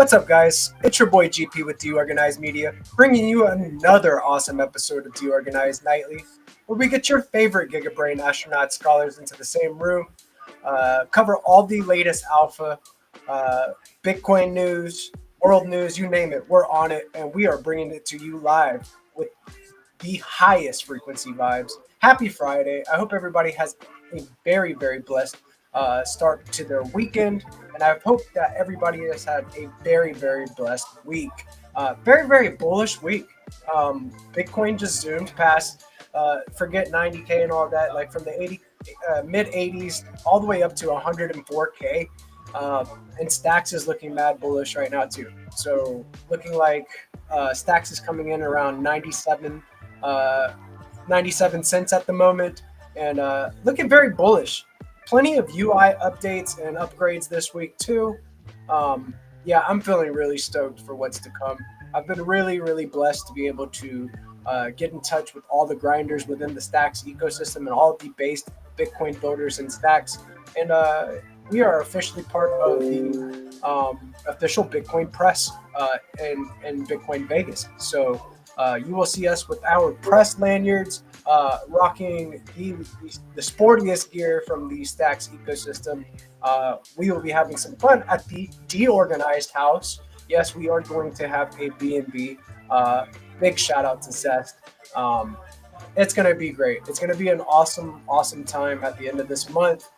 What's up, guys? It's your boy GP with DeOrganized Media, bringing you another awesome episode of DeOrganized Nightly, where we get your favorite Giga Brain Astronaut Scholars into the same room, cover all the latest alpha, uh, Bitcoin news, world news, you name it. We're on it, and we are bringing it to you live with the highest frequency vibes. Happy Friday. I hope everybody has a very, very blessed start to their weekend. And I hope that everybody has had a very, very blessed week. Very, very bullish week. Bitcoin just zoomed past, forget 90K and all that, like from the mid 80s all the way up to 104K. And Stacks is looking mad bullish right now, too. So looking like Stacks is coming in around 97 cents at the moment, and looking very bullish. Plenty of UI updates and upgrades this week too. Yeah, I'm feeling really stoked for what's to come. I've been really, really blessed to be able to get in touch with all the grinders within the Stacks ecosystem and all of the based Bitcoin builders and Stacks, and we are officially part of the official Bitcoin press in Bitcoin Vegas. So you will see us with our press lanyards, rocking the sportiest gear from the Stacks ecosystem. We will be having some fun at the DeOrganized house. Yes, we are going to have a B&B. Big shout out to Zest. It's going to be great. It's going to be an awesome, awesome time at the end of this month.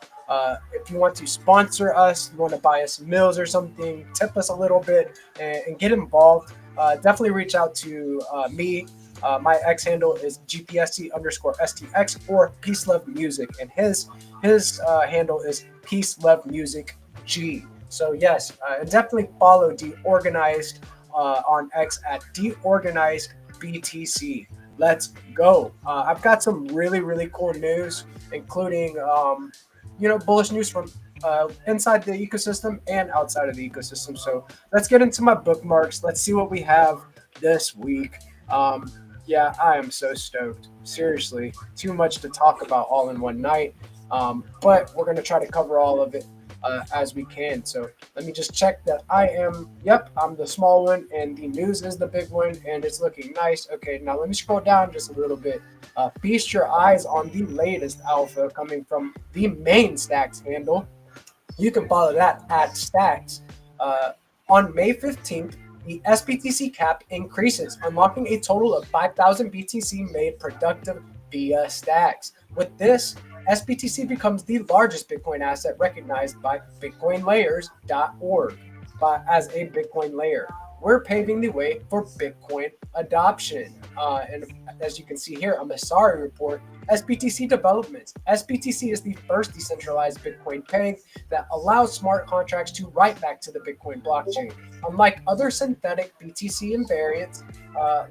If you want to sponsor us, you want to buy us meals or something, tip us a little bit and get involved, definitely reach out to me. My X handle is GPSC_STX or Peace Love Music, and his handle is Peace Love Music G. So yes, and definitely follow DeOrganized on X at DeOrganized BTC. Let's go. I've got some really, really cool news, including bullish news from inside the ecosystem and outside of the ecosystem. So let's get into my bookmarks. Let's see what we have this week. Yeah, I am so stoked. Seriously, too much to talk about all in one night. But we're going to try to cover all of it as we can. So let me just check that I'm the small one and the news is the big one and it's looking nice. Okay, now let me scroll down just a little bit. Feast your eyes on the latest alpha coming from the main Stacks handle. You can follow that at Stacks. On May 15th, the SBTC cap increases, unlocking a total of 5,000 BTC made productive via Stacks. With this, SBTC becomes the largest Bitcoin asset recognized by BitcoinLayers.org as a Bitcoin layer. We're paving the way for Bitcoin adoption. And as you can see here, a Masari report, SBTC developments. SBTC is the first decentralized Bitcoin peg that allows smart contracts to write back to the Bitcoin blockchain. Unlike other synthetic BTC invariants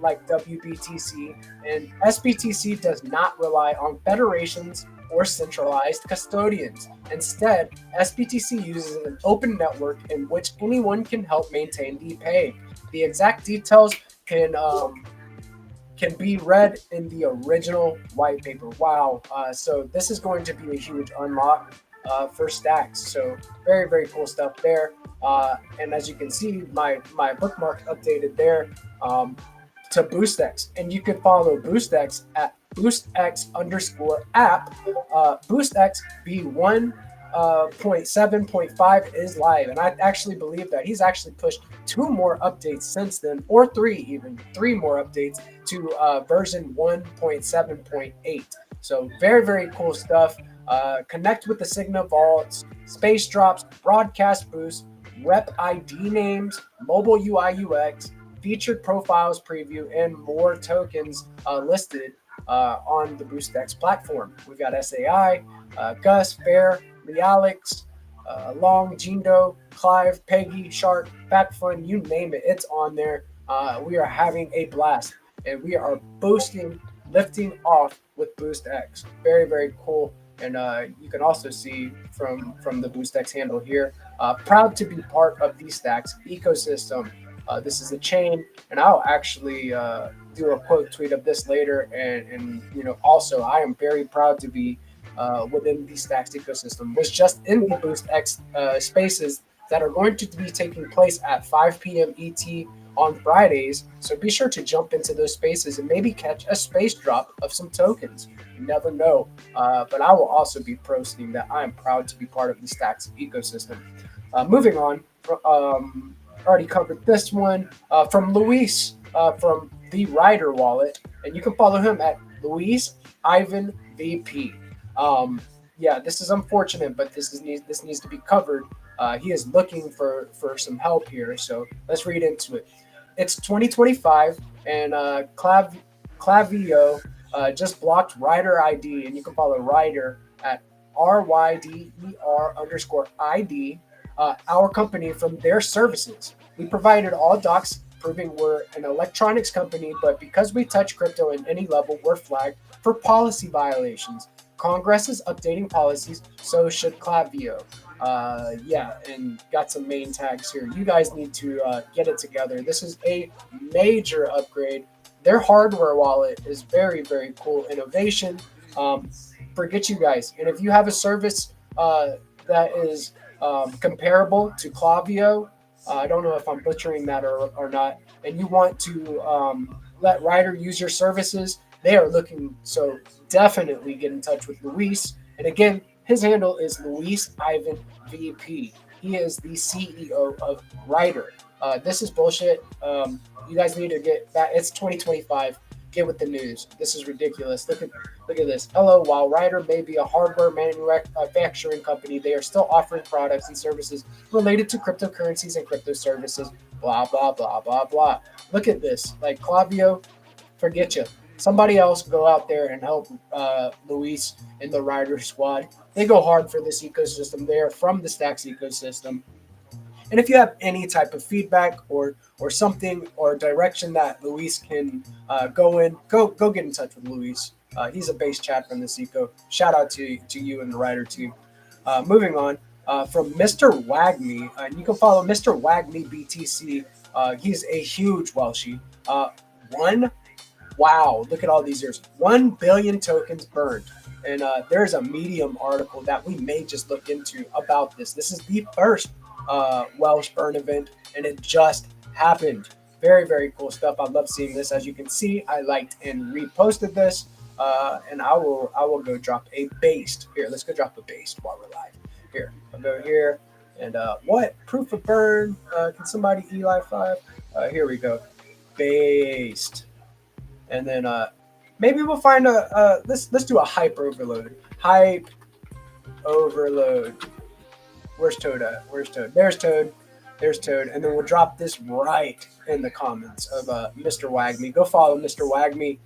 like WBTC, and SBTC does not rely on federations or centralized custodians. Instead, SBTC uses an open network in which anyone can help maintain the peg. The exact details can be read in the original white paper. Wow. So this is going to be a huge unlock for Stacks. So very, very cool stuff there. And as you can see, my bookmark updated there to BoostX. And you can follow BoostX at BoostX_app. BoostX V1.7.5 is live. And I actually believe that he's actually pushed 2 more updates since then, or 3 more updates to version 1.7.8. So very, very cool stuff. Connect with the Signa vaults, space drops, broadcast boost, rep ID names, mobile UI UX, featured profiles preview, and more tokens listed on the BoostX platform. We've got SAI, Gus, Fair, Realix, Long, Jindo, Clive, Peggy, Shark, Backfun, you name it, it's on there. We are having a blast, and we are lifting off with BoostX. Very, very cool. And you can also see from the BoostX handle here, proud to be part of the Stacks ecosystem. This is a chain, and I'll actually do a quote tweet of this later. And also I am very proud to be within the Stacks ecosystem. Was just in the BoostX spaces that are going to be taking place at 5 p.m. ET on Fridays. So be sure to jump into those spaces and maybe catch a space drop of some tokens. You never know. But I will also be posting that I am proud to be part of the Stacks ecosystem. Moving on, already covered this one from Luis from the Rider Wallet, and you can follow him at Luis Ivan VP. Yeah, this is unfortunate, but this needs to be covered. He is looking for some help here, so let's read into it. It's 2025, and Clavio just blocked Rider ID, and you can follow Rider at RYDER_ID, our company, from their services. We provided all docs proving we're an electronics company, but because we touch crypto in any level, we're flagged for policy violations. Congress is updating policies, so should Clavio. Yeah, and got some main tags here. You guys need to get it together. This is a major upgrade. Their hardware wallet is very, very cool innovation. Forget you guys. And if you have a service that is comparable to Clavio, I don't know if I'm butchering that or not, and you want to let Ryder use your services, they are looking. So definitely get in touch with Luis. And again, his handle is Luis Ivan VP. He is the CEO of Ryder. This is bullshit. You guys need to get back. It's 2025. Get with the news. This is ridiculous. Look at this. Hello, while Ryder may be a hardware manufacturing company, they are still offering products and services related to cryptocurrencies and crypto services. Blah blah blah blah blah. Look at this. Like Clavio, forget you. Somebody else go out there and help Luis in the Ryder squad. They go hard for this ecosystem. They are from the Stacks ecosystem. And if you have any type of feedback or something or direction that Luis can go in, go get in touch with Luis. He's a base chat from this eco. Shout out to you and the Ryder team. Moving on from Mr. Wagme, and you can follow Mr. Wagme BTC. He's a huge Welshie. Wow, look at all these years. 1 billion tokens burned. And there's a Medium article that we may just look into about this. This is the first Welsh burn event, and it just happened. Very, very cool stuff. I love seeing this. As you can see, I liked and reposted this, and I will go drop a based. Here, let's go drop a based while we're live. Here, I'll go here, and what? Proof of burn. Can somebody Eli 5? Here we go. Based. And then maybe we'll find let's do a hype overload. Hype overload. Where's Toad at? Where's Toad? There's Toad. There's Toad. And then we'll drop this right in the comments of Mr. Wagme. Go follow Mr. Wagme.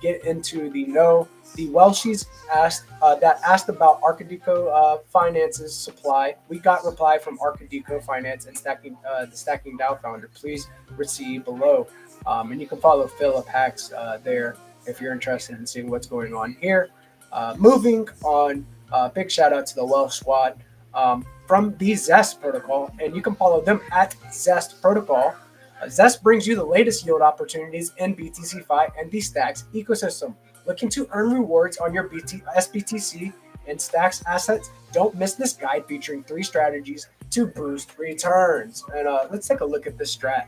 Get into the know. The Welshies asked about Arcadico Finance's supply. We got reply from Arcadico Finance and the Stacking DAO founder. Please receive below. And you can follow Philip Hacks there if you're interested in seeing what's going on here. Moving on, big shout out to the Welsh squad from the Zest protocol, and you can follow them at Zest Protocol. Zest brings you the latest yield opportunities in BTC-Fi and the Stacks ecosystem. Looking to earn rewards on your SBTC and Stacks assets? Don't miss this guide featuring 3 strategies to boost returns. And let's take a look at this strat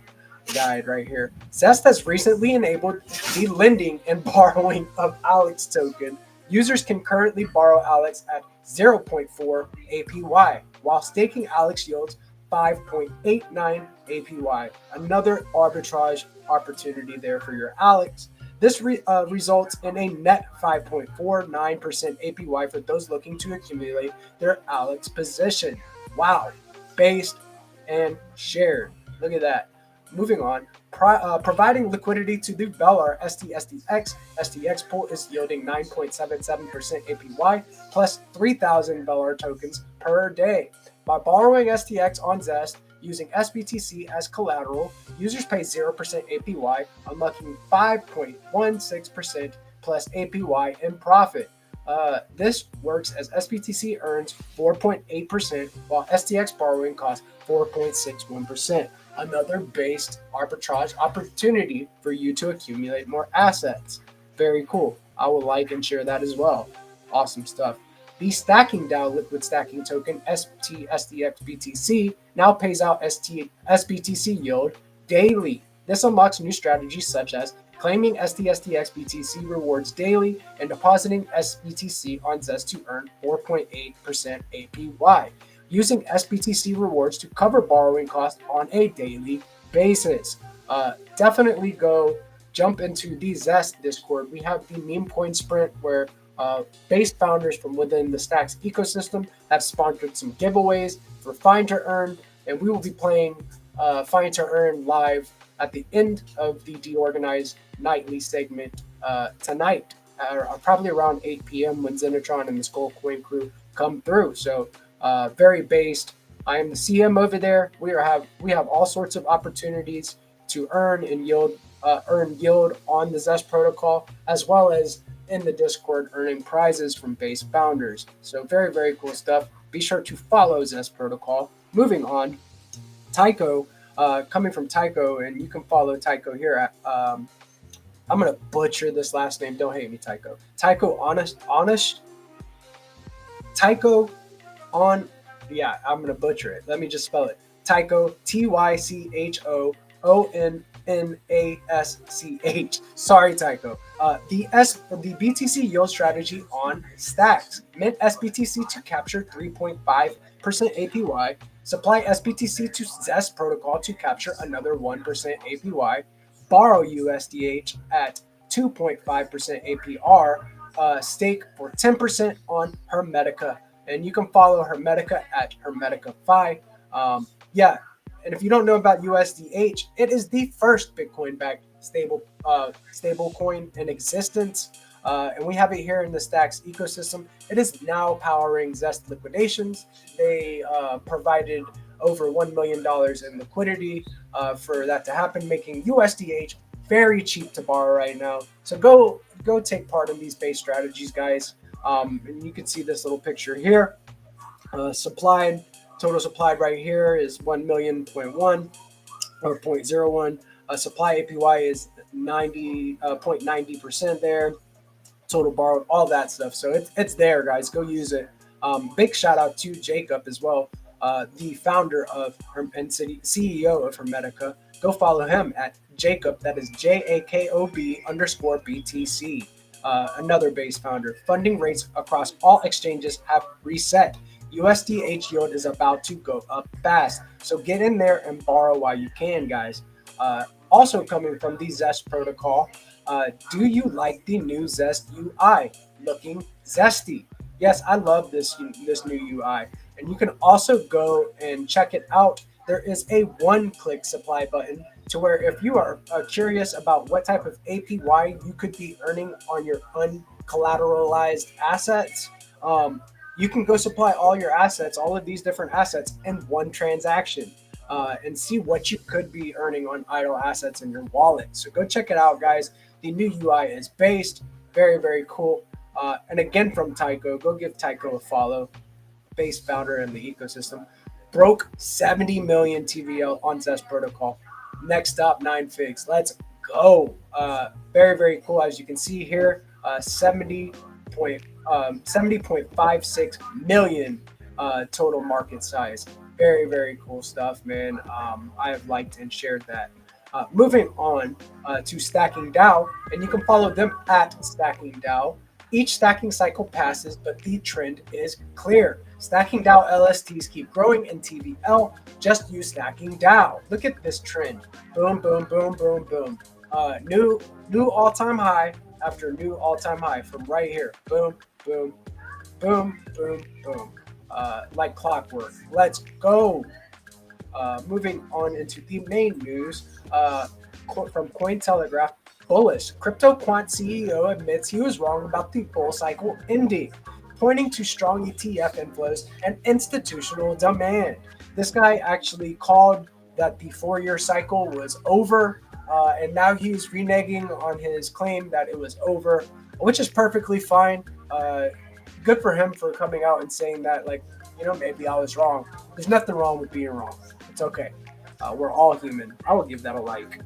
guide right here. Zest has recently enabled the lending and borrowing of Alex token. Users can currently borrow Alex at 0.4 APY, while staking Alex yields 5.89 APY. Another arbitrage opportunity there for your Alex. This results in a net 5.49% APY for those looking to accumulate their Alex position. Wow. Based and shared. Look at that. Moving on, providing liquidity to the Velar STX. STX pool is yielding 9.77% APY plus 3,000 Velar tokens per day. By borrowing STX on Zest using SBTC as collateral, users pay 0% APY, unlocking 5.16% plus APY in profit. This works as SBTC earns 4.8%, while STX borrowing costs 4.61%. Another based arbitrage opportunity for you to accumulate more assets. Very cool. I will like and share that as well. Awesome stuff. The stacking DAO liquid stacking token STSDXBTC now pays out SBTC yield daily. This unlocks new strategies such as claiming STSDXBTC rewards daily and depositing SBTC on Zest to earn 4.8% APY, using SBTC rewards to cover borrowing costs on a daily basis. Definitely go jump into the Zest Discord. We have the meme coin sprint where base founders from within the Stacks ecosystem have sponsored some giveaways for Find to Earn, and we will be playing Find to Earn live at the end of the DeOrganized nightly segment tonight, probably around 8 p.m. when Zenitron and the Skull Coin crew come through. So very based. I am the CM over there. We have all sorts of opportunities to earn yield on the Zest protocol, as well as in the Discord earning prizes from base founders. So very, very cool stuff. Be sure to follow Zest protocol. Moving on, Tycho, coming from Tycho, and you can follow Tycho here at I'm gonna butcher this last name. Don't hate me, Tycho. Tycho Tycho on. Yeah, I'm gonna butcher it. Let me just spell it. Tycho, TYCHOONNASCH. Sorry, Tycho. The BTC yield strategy on Stacks. Mint SBTC to capture 3.5% APY. Supply SBTC to Zest protocol to capture another 1% APY. Borrow USDH at 2.5% APR. Stake for 10% on Hermetica. And you can follow Hermetica at Hermetica5. Yeah, and if you don't know about USDH, it is the first Bitcoin-backed stable coin in existence, and we have it here in the Stacks ecosystem. It is now powering Zest liquidations. They provided over $1 million in liquidity for that to happen, making USDH very cheap to borrow right now. So go take part in these base strategies, guys. And you can see this little picture here. Total supplied right here is 1,000,000.1 or 0.01. Supply APY is 90.90% there. Total borrowed, all that stuff. So it's there, guys. Go use it. Big shout out to Jacob as well, the founder of and CEO of Hermetica. Go follow him at Jacob. That is JAKOB_BTC. Another base founder. Funding rates across all exchanges have reset. USDH yield is about to go up fast. So get in there and borrow while you can, guys. Also coming from the Zest protocol, do you like the new Zest UI? Looking zesty. Yes, I love this new UI. And you can also go and check it out. There is a one-click supply button to where if you are curious about what type of APY you could be earning on your uncollateralized assets, you can go supply all your assets, all of these different assets in one transaction and see what you could be earning on idle assets in your wallet. So go check it out, guys. The new UI is based. Very, very cool. And again, from Tycho, go give Tycho a follow. Base founder in the ecosystem. Broke 70 million TVL on Zest protocol. Next up, 9 figs. Let's go. Very, very cool. As you can see here, 70.56 million total market size. Very, very cool stuff, man. I have liked and shared that. Moving on to Stacking DAO, and you can follow them at Stacking DAO. Each stacking cycle passes, but the trend is clear. Stacking DAO LSTs keep growing in TVL. Just use Stacking DAO. Look at this trend. Boom, boom, boom, boom, boom. New all-time high after new all-time high from right here. Boom, boom, boom, boom, boom. Like clockwork. Let's go. Moving on into the main news from Cointelegraph. Bullish. Crypto Quant CEO admits he was wrong about the bull cycle ending, pointing to strong ETF inflows and institutional demand. This guy actually called that the 4-year cycle was over, and now he's reneging on his claim that it was over, which is perfectly fine. Good for him for coming out and saying that, like, maybe I was wrong. There's nothing wrong with being wrong. It's okay. We're all human. I will give that a like.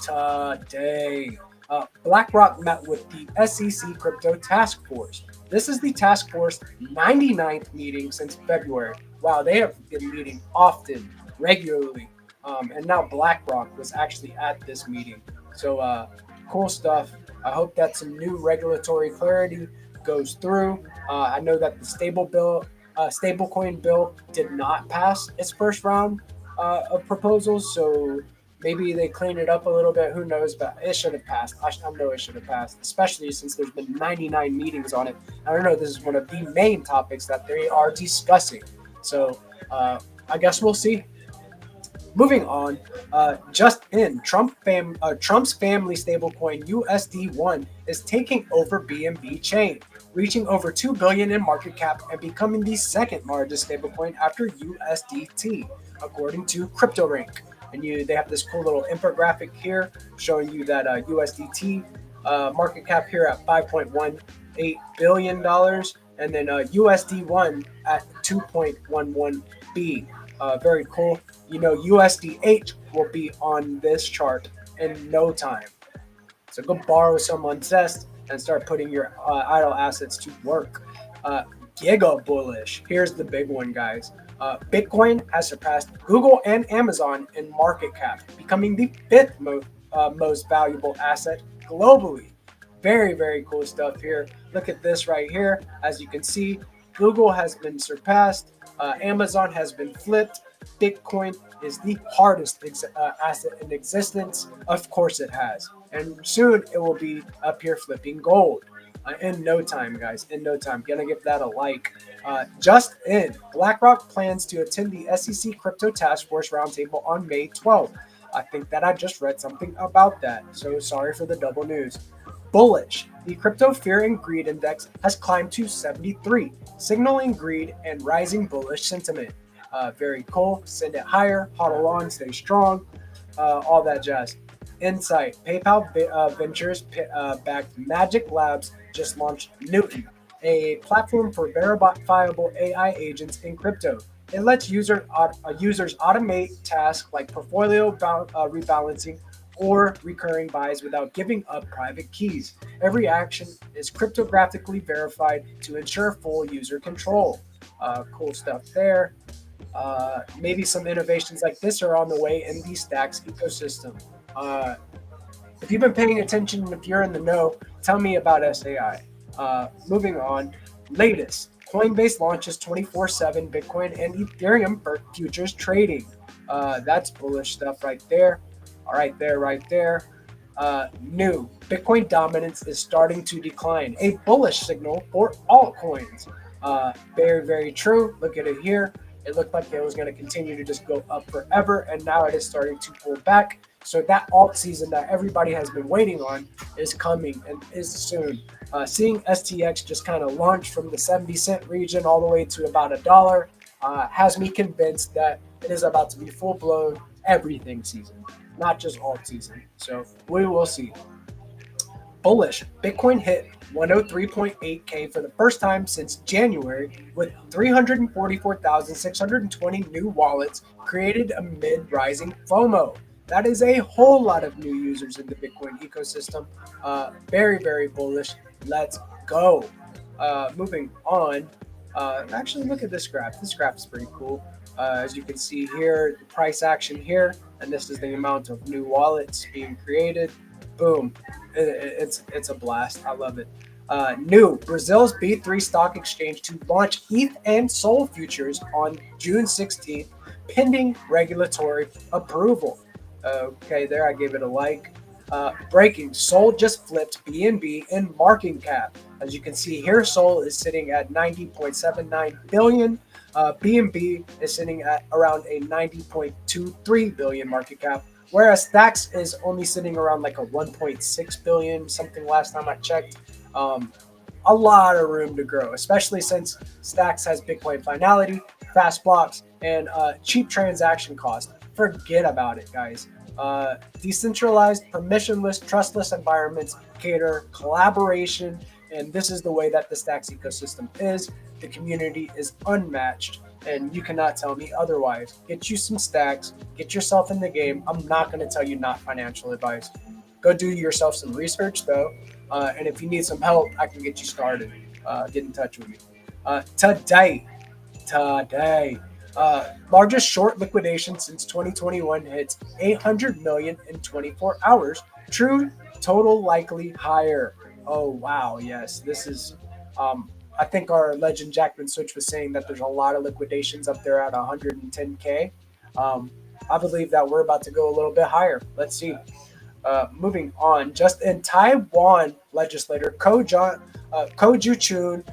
Today, BlackRock met with the SEC Crypto Task Force. This is the task force 99th meeting since February. Wow, they have been meeting often, regularly. And now BlackRock was actually at this meeting. So cool stuff. I hope that some new regulatory clarity goes through. I know that the stablecoin bill did not pass its first round of proposals, so maybe they clean it up a little bit. Who knows? But it should have passed. I know it should have passed, especially since there's been 99 meetings on it. I don't know. This is one of the main topics that they are discussing. So I guess we'll see. Moving on, just in, Trump's family stablecoin USD1 is taking over BNB chain, reaching over 2 billion in market cap and becoming the second largest stablecoin after USDT, according to CryptoRank. And they have this cool little infographic here showing you that USDT market cap here at $5.18 billion, and then USD1 at 2.11 B. Very cool. You know, USDH will be on this chart in no time. So go borrow someone's Zest and start putting your idle assets to work. Giga bullish. Here's the big one, guys. Bitcoin has surpassed Google and Amazon in market cap, becoming the fifth most valuable asset globally. Very, very cool stuff here. Look at this right here. As you can see, Google has been surpassed. Amazon has been flipped. Bitcoin is the hardest asset in existence. Of course it has. And soon it will be up here flipping gold. In no time, guys. In no time. Gonna give that a like. Just in, BlackRock plans to attend the SEC Crypto Task Force Roundtable on May 12th. I think that I just read something about that. So sorry for the double news. Bullish. The Crypto Fear and Greed Index has climbed to 73, signaling greed and rising bullish sentiment. Very cool. Send it higher. Hodl on. Stay strong. All that jazz. Insight. PayPal Ventures backed Magic Labs just launched Newton, a platform for verifiable AI agents in crypto. It lets users automate tasks like portfolio rebalancing or recurring buys without giving up private keys. Every action is cryptographically verified to ensure full user control. Cool stuff there. Maybe some innovations like this are on the way in the Stacks ecosystem. If you've been paying attention and if you're in the know, tell me about SAI. Moving on, latest. Coinbase launches 24/7 Bitcoin and Ethereum futures trading. That's bullish stuff right there. All right there. New. Bitcoin dominance is starting to decline. A bullish signal for altcoins. Very, very true. Look at it here. It looked like it was going to continue to just go up forever, and now it is starting to pull back. So that alt season that everybody has been waiting on is coming and is soon. Seeing STX just kind of launch from the 70-cent region all the way to about $1 has me convinced that it is about to be full-blown everything season, not just alt season. So we will see. Bullish. Bitcoin hit 103.8K for the first time since January, with 344,620 new wallets created amid rising FOMO. That is a whole lot of new users in the Bitcoin ecosystem. Very, very bullish. Let's go. Moving on. Actually, look at this graph. This graph is pretty cool. As you can see here, the price action here, and this is the amount of new wallets being created. Boom. It's a blast. I love it. New. Brazil's B3 stock exchange to launch ETH and SOL futures on June 16th, pending regulatory approval. Okay, there I gave it a like. Breaking. SOL just flipped BNB in market cap. As you can see here, SOL is sitting at 90.79 billion. BNB is sitting at around a 90.23 billion market cap, whereas Stacks is only sitting around like a 1.6 billion, something last time I checked. A lot of room to grow, especially since Stacks has Bitcoin finality, fast blocks, and cheap transaction cost. Forget about it, guys. Decentralized, permissionless, trustless environments cater collaboration, and this is the way that the Stacks ecosystem is. The community is unmatched, and you cannot tell me otherwise. Get you some Stacks, get yourself in the game. I'm not going to tell you not financial advice. Go do yourself some research, though, and if you need some help, I can get you started. get in touch with me. Today, largest short liquidation since 2021 hits 800 million in 24 hours. True total likely higher. Oh wow, yes, this is. I think our legend Jackman Switch was saying that there's a lot of liquidations up there at 110k. I believe that we're about to go a little bit higher. Let's see. Moving on, just in Taiwan, legislator Ko Ju-chun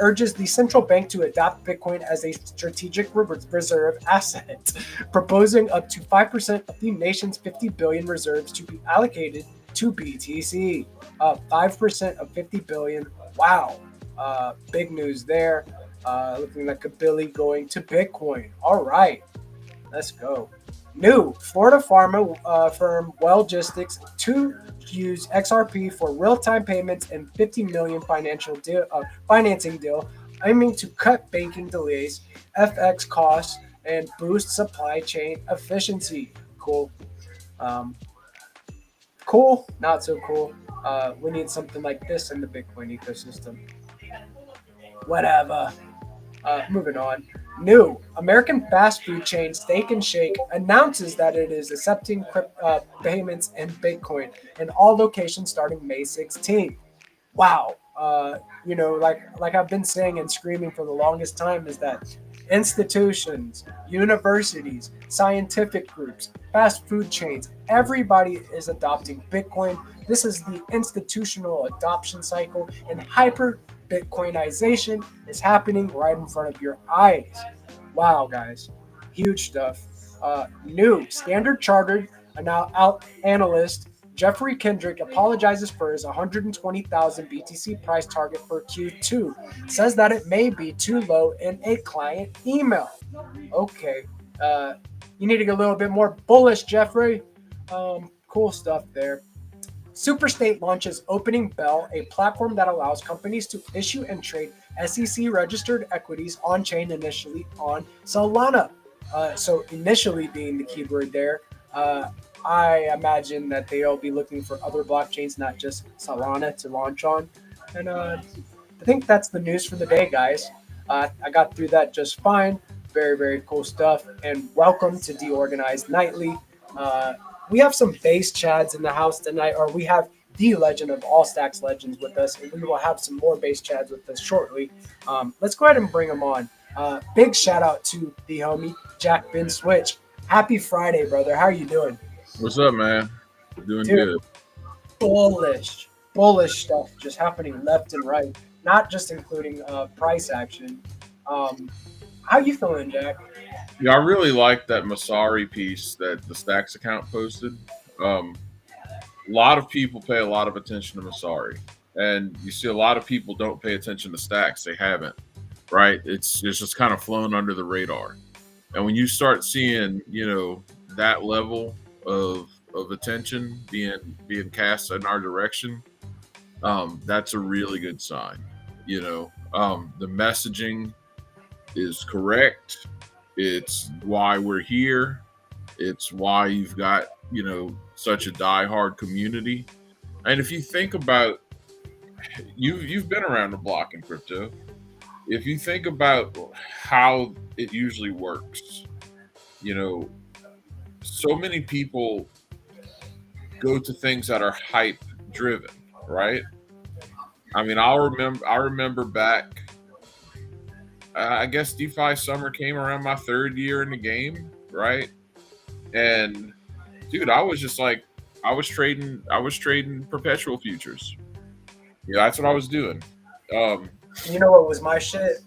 urges the central bank to adopt Bitcoin as a strategic reserve asset, proposing up to 5% of the nation's 50 billion reserves to be allocated to BTC. 5% of 50 billion. Wow. Big news there. Looking like a Billy going to Bitcoin. All right. Let's go. New Florida pharma firm Wellgistics to use XRP for real-time payments and 50 million financing deal, aiming to cut banking delays, FX costs, and boost supply chain efficiency. Cool. Cool. Not so cool. We need something like this in the Bitcoin ecosystem. Whatever. Moving on. New American fast food chain Steak and Shake announces that it is accepting payments in Bitcoin in all locations starting May 16th. Wow. Like I've been saying and screaming for the longest time is that institutions, universities, scientific groups, fast food chains, everybody is adopting Bitcoin. This is the institutional adoption cycle, and hyper Bitcoinization is happening right in front of your eyes. Wow, guys. Huge stuff. New Standard Chartered analyst Jeffrey Kendrick apologizes for his 120,000 BTC price target for Q2. Says that it may be too low in a client email. Okay. You need to get a little bit more bullish, Jeffrey. Cool stuff there. Superstate launches Opening Bell, a platform that allows companies to issue and trade SEC-registered equities on-chain, initially on Solana. So initially being the keyword there, I imagine that they'll be looking for other blockchains, not just Solana, to launch on. And I think that's the news for the day, guys. I got through that just fine. Very, very cool stuff. And welcome to DeOrganized Nightly. We have some base chads in the house tonight, or we have the legend of all stacks legends with us, and we will have some more base chads with us shortly. Let's go ahead and bring them on. Big shout out to the homie Jack Ben Switch. Happy Friday, brother. How are you doing? What's up, man? Doing good. Bullish stuff just happening left and right, not just including price action. How you feeling, Jack? Yeah, I really like that Masari piece that the Stacks account posted. A lot of people pay a lot of attention to Masari, and you see a lot of people don't pay attention to Stacks. They haven't, right? It's just kind of flown under the radar. And when you start seeing, that level of attention being cast in our direction, that's a really good sign. The messaging is correct. It's why we're here. It's why you've got, such a diehard community. And if you think about, you've been around the block in crypto. If you think about how it usually works, so many people go to things that are hype driven, right? I mean, I remember back, I guess DeFi summer came around my third year in the game, right? And dude, I was just like, I was trading perpetual futures. That's what I was doing. You know what was my shit?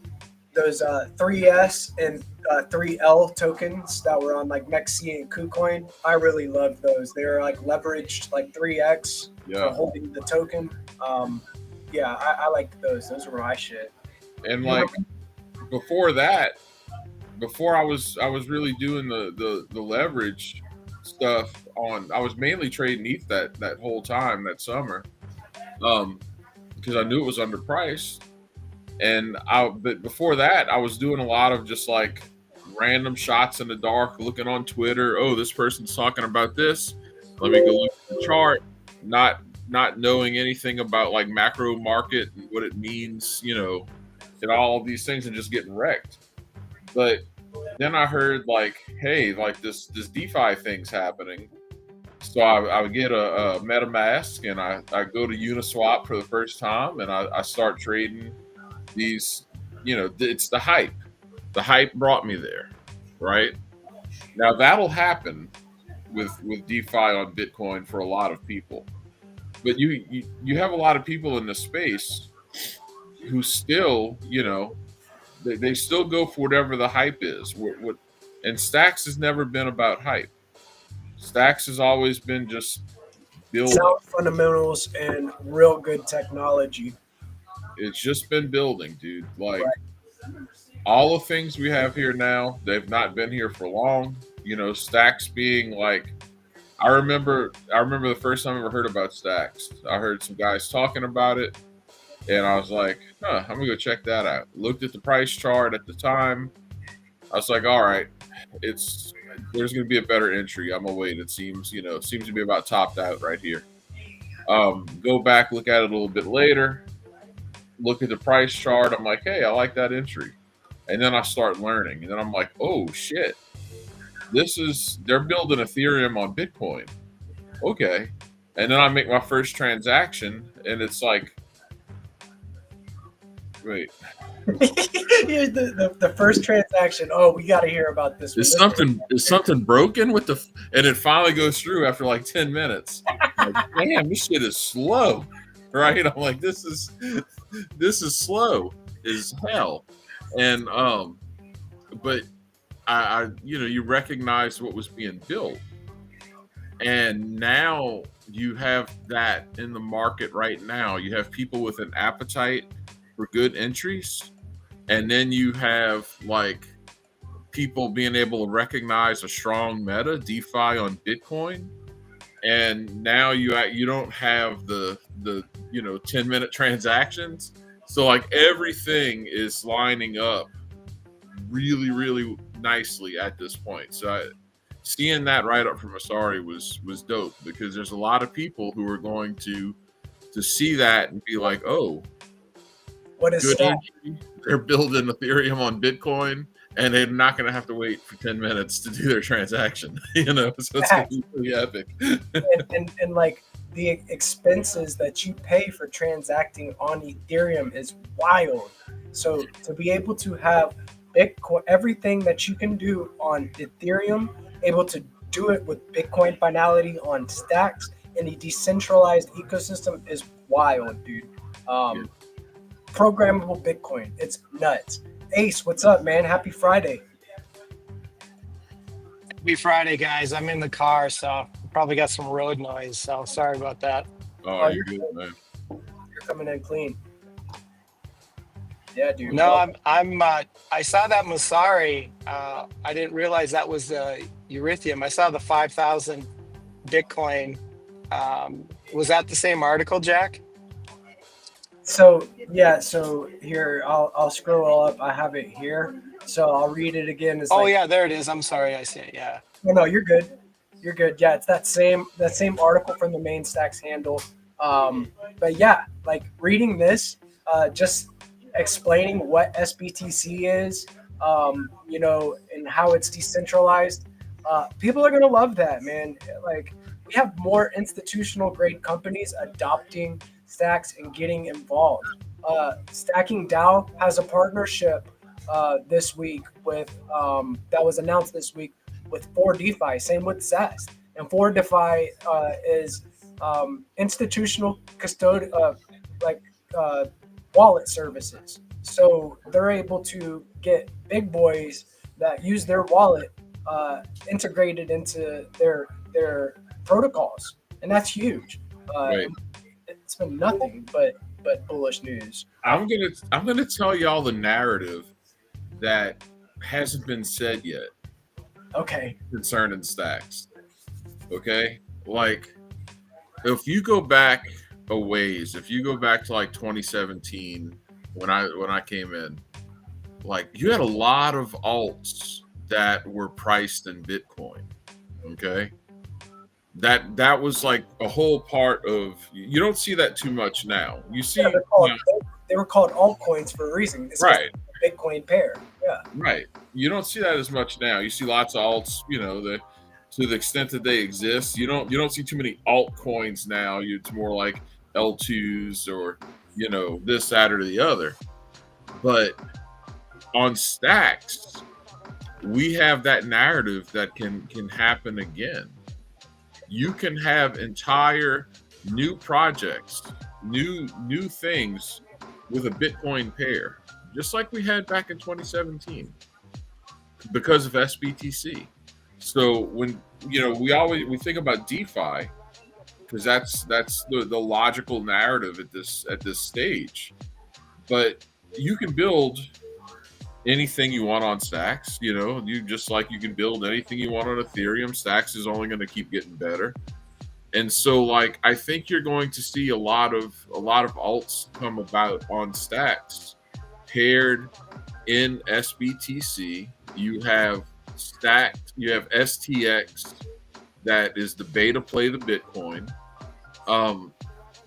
Those 3S and 3L tokens that were on like Mexi and KuCoin. I really loved those. They were like leveraged like 3x for holding the token. I liked those. Those were my shit. And like before that, before I was really doing the leverage stuff on, I was mainly trading ETH that whole time that summer, because I knew it was underpriced. But before that, I was doing a lot of just like random shots in the dark, looking on Twitter. Oh, this person's talking about this. Let me go look at the chart. Not not knowing anything about like macro market and what it means, and all of these things, and just getting wrecked. But then I heard like, hey, like this DeFi thing's happening. So I would get a MetaMask, and I go to Uniswap for the first time, and I start trading these. It's the hype. The hype brought me there, right? Now that'll happen with DeFi on Bitcoin for a lot of people, but you have a lot of people in the space who still, they still go for whatever the hype is. And Stacks has never been about hype. Stacks has always been just building. Sound fundamentals and real good technology. It's just been building, dude. Like all the things we have here now, they've not been here for long. Stacks being like, I remember the first time I ever heard about Stacks. I heard some guys talking about it, and I was like, I'm gonna go check that out. Looked at the price chart at the time. I was like, all right, there's gonna be a better entry. I'm gonna wait. It seems to be about topped out right here. Go back, look at it a little bit later. Look at the price chart. I'm like, hey, I like that entry. And then I start learning, and then I'm like, oh shit, they're building Ethereum on Bitcoin. Okay. And then I make my first transaction, and it's like, wait. Here's the first transaction. Oh, we got to hear about this. Is something broken with and it finally goes through after like 10 minutes. Like, damn, this shit is slow, right? I'm like, this is slow as hell. And but I you recognize what was being built, and now you have that in the market right now. You have people with an appetite for good entries, and then you have like people being able to recognize a strong meta DeFi on Bitcoin, and now you don't have the 10-minute transactions. So like everything is lining up really, really nicely at this point. So seeing that write up from Masari was dope, because there's a lot of people who are going to see that and be like, oh, what is that? They're building Ethereum on Bitcoin, and they're not going to have to wait for 10 minutes to do their transaction. So it's going to be really epic. and like the expenses that you pay for transacting on Ethereum is wild. So to be able to have Bitcoin, everything that you can do on Ethereum, able to do it with Bitcoin finality on Stacks in a decentralized ecosystem is wild, dude. Programmable Bitcoin, it's nuts. Ace, what's up, man? Happy Friday. Happy Friday, guys. I'm in the car, so probably got some road noise, so sorry about that. Oh, you're good, man. You're coming in clean. Yeah, dude. No, I saw that Masari. I didn't realize that was Ethereum. I saw the 5,000 Bitcoin. Was that the same article, Jack? So here I'll scroll up. I have it here, so I'll read it again. Yeah, there it is. I'm sorry, I see it. Yeah. No, you're good. You're good. Yeah, it's that same article from the main Stacks handle. But yeah, like reading this, just explaining what SBTC is, and how it's decentralized. People are gonna love that, man. Like we have more institutional grade companies adopting Stacks and getting involved. Stacking DAO has a partnership this week with that was announced this week with 4DeFi. Same with Zest, and 4DeFi is institutional wallet services. So they're able to get big boys that use their wallet integrated into their protocols, and that's huge. Right. It's been nothing but bullish news. I'm gonna tell y'all the narrative that hasn't been said yet. Okay. Concerning Stacks. Okay, like if you go back a ways, if you go back to like 2017 when I came in, like you had a lot of alts that were priced in Bitcoin. Okay. That was like a whole part of. You don't see that too much now. You see, Yeah, they were called altcoins for a reason. It's 'cause right, they're a Bitcoin pair. Yeah. right. You don't see that as much now. You see lots of alts. To the extent that they exist, you don't see too many altcoins now. It's more like L2s or this, that, or the other. But on stacks, we have that narrative that can happen again. You can have entire new projects, new things with a Bitcoin pair, just like we had back in 2017 because of SBTC. So when we think about DeFi because that's the logical narrative at this stage. But you can build anything you want on Stacks. You just like you can build anything you want on Ethereum. Stacks is only going to keep getting better. And so, like, I think you're going to see a lot of alts come about on Stacks paired in SBTC. You have STX that is the beta play the Bitcoin.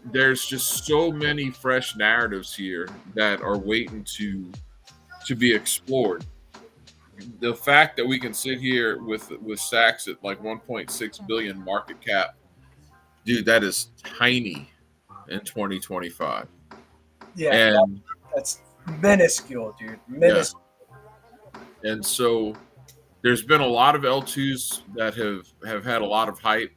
There's just so many fresh narratives here that are waiting to be explored. The fact that we can sit here with Stacks at like 1.6 billion market cap, dude, that is tiny in 2025. Yeah, and that's minuscule, dude. Minuscule. Yeah. And so there's been a lot of L2s that have had a lot of hype.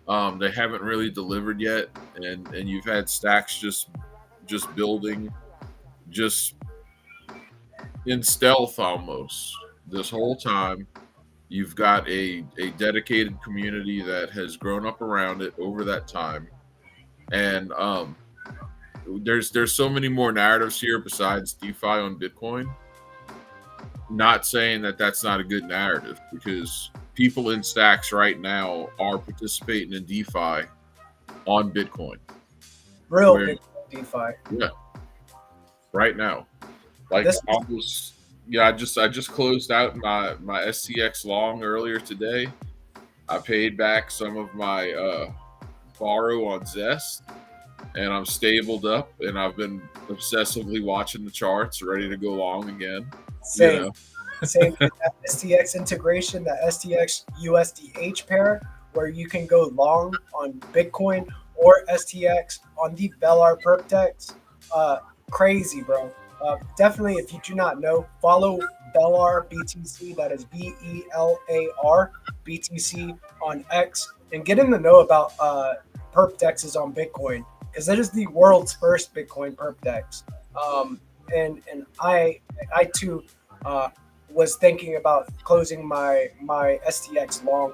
They haven't really delivered yet, and you've had Stacks just building, just in stealth almost this whole time. You've got a dedicated community that has grown up around it over that time, and there's so many more narratives here besides DeFi on Bitcoin. Not saying that that's not a good narrative, because people in Stacks right now are participating in DeFi on Bitcoin. Real Bitcoin DeFi. Yeah. Right now. Like I just closed out my STX long earlier today. I paid back some of my borrow on Zest, and I'm stabled up, and I've been obsessively watching the charts, ready to go long again. Same. Same with that STX integration, that STX USDH pair, where you can go long on Bitcoin or STX on the Bellar Perptex. Crazy, bro. Definitely, if you do not know, follow Bellar BTC. That is BELAR BTC on X, and get in the know about Perpdexes on Bitcoin, because that is the world's first Bitcoin Perpdex. And I too was thinking about closing my STX long.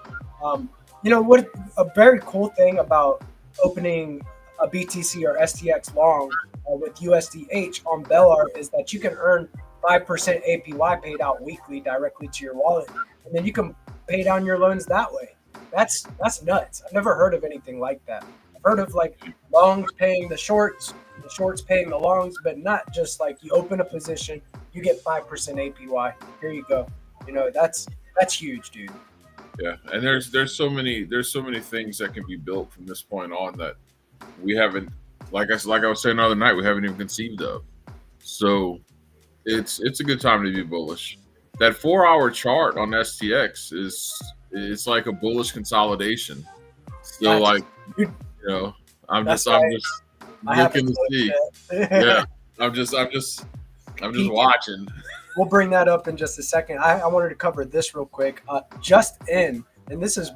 What a very cool thing about opening a BTC or STX long with USDH on Bellar is that you can earn 5% APY paid out weekly directly to your wallet, and then you can pay down your loans that way. That's nuts. I've never heard of anything like that. I've heard of like longs paying the shorts paying the longs, but not just like you open a position, you get 5% APY. Here you go. That's huge, dude. Yeah, and there's so many things that can be built from this point on that we haven't, like I was saying the other night, we haven't even conceived of. So it's a good time to be bullish. That 4-hour chart on STX it's like a bullish consolidation. So I'm just looking to see. Yeah, I'm just watching. We'll bring that up in just a second. I wanted to cover this real quick. Just in, and this is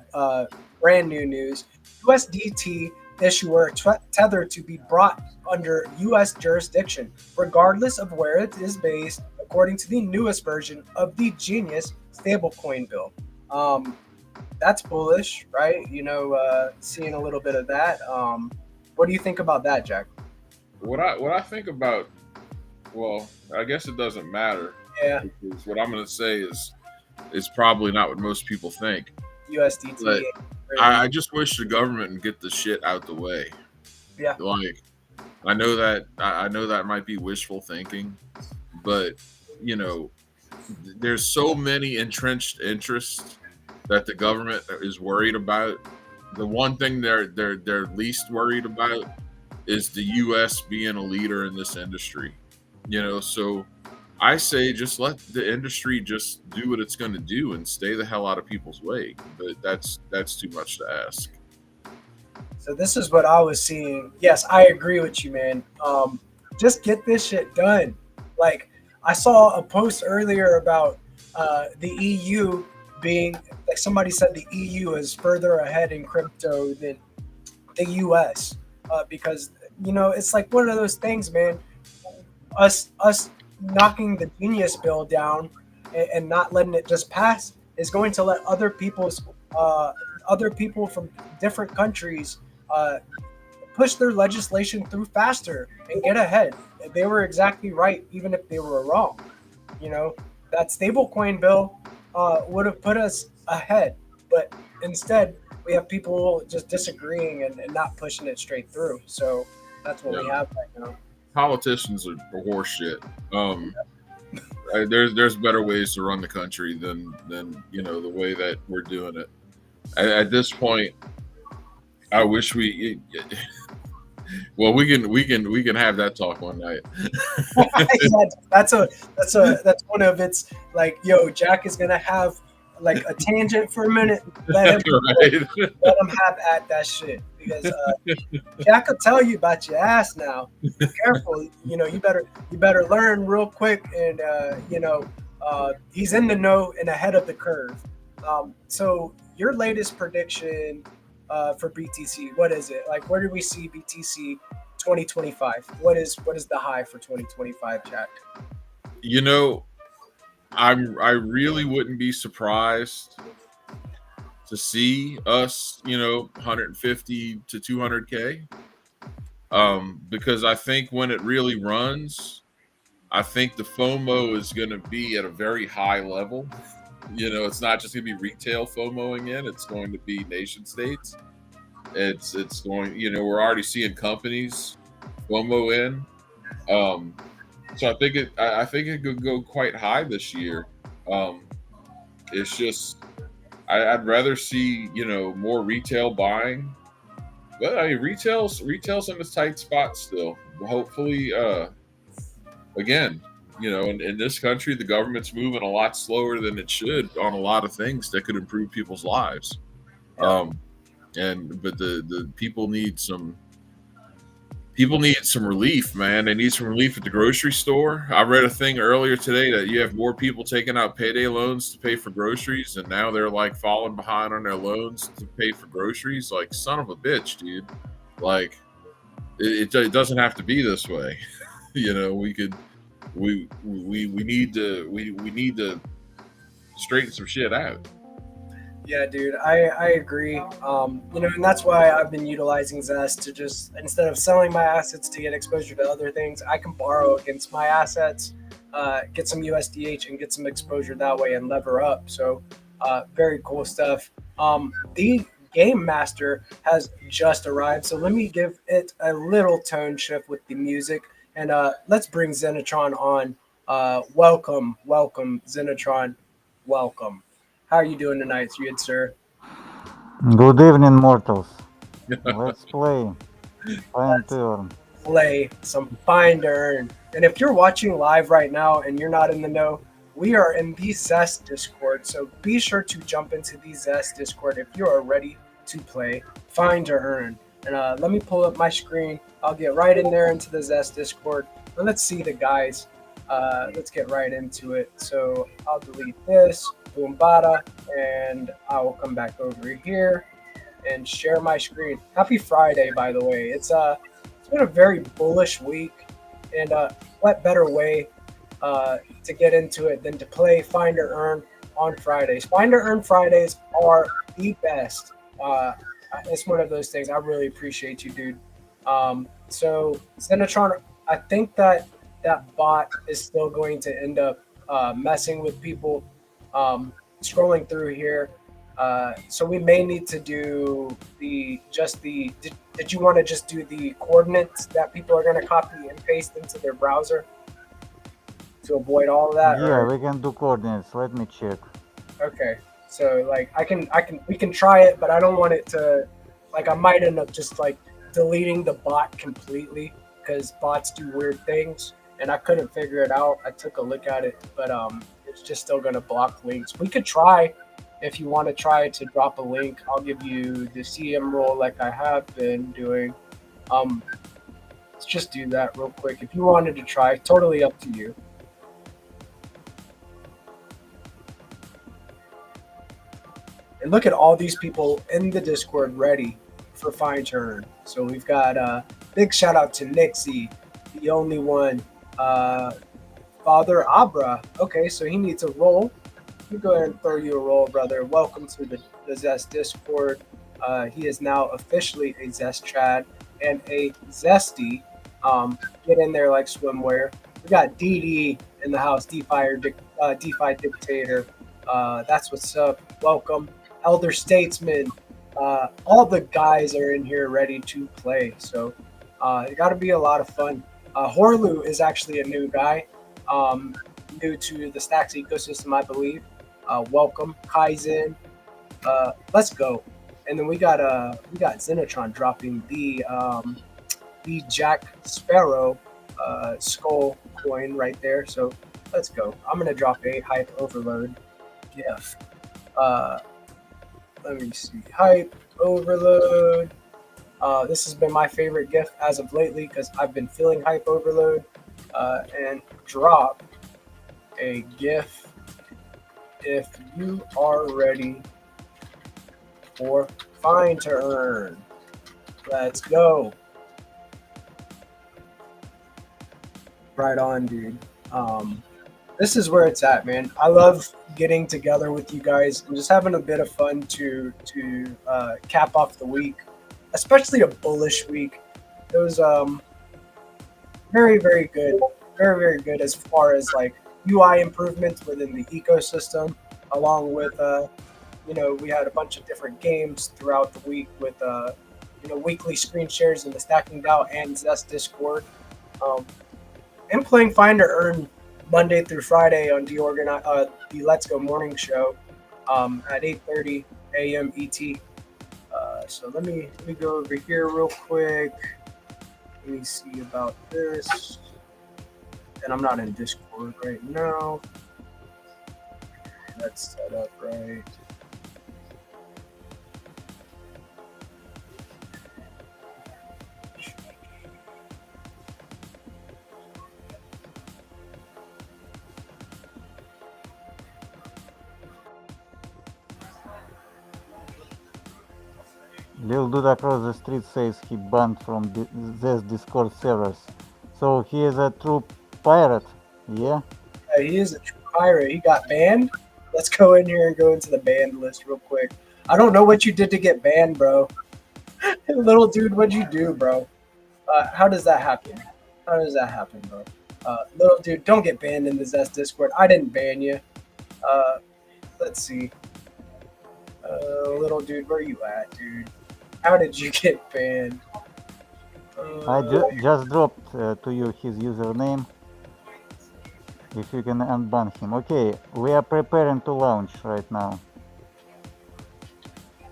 brand new news, USDT issuer Tether to be brought under U.S. jurisdiction, regardless of where it is based, according to the newest version of the Genius stablecoin bill. That's bullish, right? Seeing a little bit of that. What do you think about that, Jack? What I think about, well, I guess it doesn't matter. Yeah. Because what I'm going to say is probably not what most people think. USDT. But I just wish the government would get the shit out the way. Yeah. Like, I know that might be wishful thinking, but there's so many entrenched interests that the government is worried about the one thing they're least worried about is the U.S. being a leader in this industry. So I say just let the industry just do what it's going to do and stay the hell out of people's way. But that's too much to ask. So this is what I was seeing. Yes, I agree with you, man. Just get this shit done. Like I saw a post earlier about the EU being like somebody said the EU is further ahead in crypto than the US because it's like one of those things, man. Us knocking the genius bill down and not letting it just pass is going to let other people from different countries push their legislation through faster and get ahead. They were exactly right, even if they were wrong. That stablecoin bill would have put us ahead, but instead we have people just disagreeing and not pushing it straight through. So that's what we have right now. Politicians are horse shit. There's better ways to run the country than the way that we're doing it. At this point, I wish we. Well, we can have that talk one night. That's one of its like, yo, Jack is gonna have like a tangent for a minute. Let him have at that shit because Jack will tell you about your ass now. Be careful, you better learn real quick, and he's in the know and ahead of the curve. So your latest prediction for BTC, what is it? Like, where do we see BTC 2025? What is the high for 2025, Jack? I really wouldn't be surprised to see us, 150 to 200K. Because I think when it really runs, I think the FOMO is going to be at a very high level. It's not just going to be retail FOMOing in; it's going to be nation states. It's going. We're already seeing companies FOMO in. So I think it could go quite high this year. It's just I'd rather see more retail buying, but I mean retail's in a tight spot still. Hopefully, again. In this country, the government's moving a lot slower than it should on a lot of things that could improve people's lives. But the people need some relief, man. They need some relief at the grocery store. I read a thing earlier today that you have more people taking out payday loans to pay for groceries, and now they're like falling behind on their loans to pay for groceries. Like, son of a bitch, dude. Like, it doesn't have to be this way. We need to straighten some shit out. Yeah, dude, I agree. And that's why I've been utilizing Zest to just, instead of selling my assets to get exposure to other things, I can borrow against my assets, get some USDH and get some exposure that way and lever up. So very cool stuff. The Game Master has just arrived, so let me give it a little tone shift with the music. And let's bring Zenatron on. Welcome, Zenatron. Welcome. How are you doing tonight, good sir? Good evening, mortals. Let's play. Find to earn. Play some Find to Earn. And if you're watching live right now and you're not in the know, we are in the Zest Discord. So be sure to jump into the Zest Discord if you are ready to play Find to Earn. And let me pull up my screen. I'll get right in there into the Zest Discord. And let's see the guys. Let's get right into it. So I'll delete this, boom, bada, and I will come back over here and share my screen. Happy Friday, by the way. It's been a very bullish week, and what better way to get into it than to play Find or Earn on Fridays. Find or Earn Fridays are the best. It's one of those things. I really appreciate you, dude. So Zenatron, I think that bot is still going to end up messing with people scrolling through here. So we may need to do did you want to just do the coordinates that people are going to copy and paste into their browser to avoid all of that? Yeah, we can do coordinates. Let me check. Okay. So like we can try it, but I don't want it to Like I might end up just like deleting the bot completely because bots do weird things, and I couldn't figure it out. I took a look at it, but it's just still gonna block links. We could try if you want to try to drop a link. I'll give you the CM role like I have been doing. Um, let's just do that real quick. If you wanted to try, totally up to you. And look at all these people in the Discord ready for Fine Turn. So we've got big shout out to Nixie, the only one. Father Abra. Okay, so he needs a roll. Let me go ahead and throw you a roll, brother. Welcome to the Zest Discord. He is now officially a Zest Chad and a Zesty. Get in there like swimwear. We got DD in the house, DeFi Dictator. That's what's up. Welcome. Elder Statesman. All the guys are in here ready to play. So it got to be a lot of fun. Horlu is actually a new guy, new to the Stacks ecosystem, I believe. Welcome, Kaizen. Let's go. And then we got Xenotron dropping the Jack Sparrow skull coin right there. So let's go. I'm gonna drop a hype overload gift. Let me see. Hype overload. This has been my favorite gift as of lately because I've been feeling hype overload. And drop a GIF if you are ready for Fine Turn. Let's go. Right on, dude. This is where it's at, man. I love getting together with you guys and just having a bit of fun to cap off the week, especially a bullish week. It was very, very good. Very, very good as far as like UI improvements within the ecosystem, along with we had a bunch of different games throughout the week with weekly screen shares in the Stacking DAO and Zest Discord. And playing Find or Earn Monday through Friday on the Let's Go Morning Show at 8:30 a.m. ET. So let me go over here real quick. Let me see about this. And I'm not in Discord right now. That's set up right. Lil Dude across the street says he banned from this Discord servers. So he is a true pirate, yeah? Yeah, he is a true pirate. He got banned. Let's go in here and go into the banned list real quick. I don't know what you did to get banned, bro. Little dude, what'd you do, bro? How does that happen? How does that happen, bro? Little dude, don't get banned in the Zest Discord. I didn't ban you. Let's see. Little dude, where you at, dude? How did you get banned? I just dropped to you his username. If you can unban him. Okay, we are preparing to launch right now.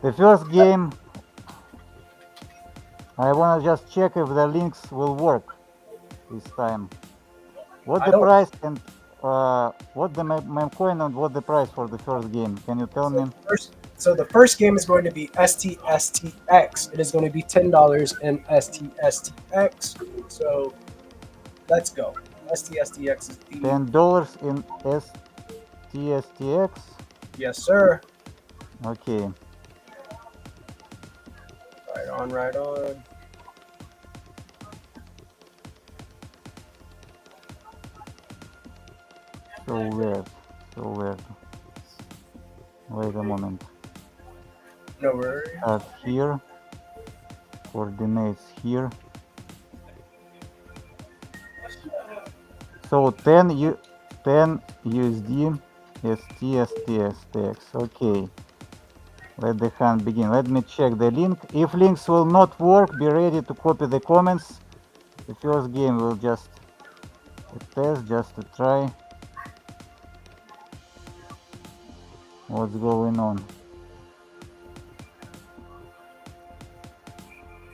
The first game, I wanna just check if the links will work this time. What the price and what the meme coin and what the price for the first game? Can you tell me? So the first game is going to be STSTX. It is going to be $10 in STSTX. So let's go. STSTX is the $10 in STSTX. Yes, sir. Okay. Right on, right on. So weird. So weird. Wait a moment. No worries. Start here. Coordinates here. So 10 USD STSTX. Okay. Let the hunt begin. Let me check the link. If links will not work, be ready to copy the comments. The first game will just a test, just to try. What's going on?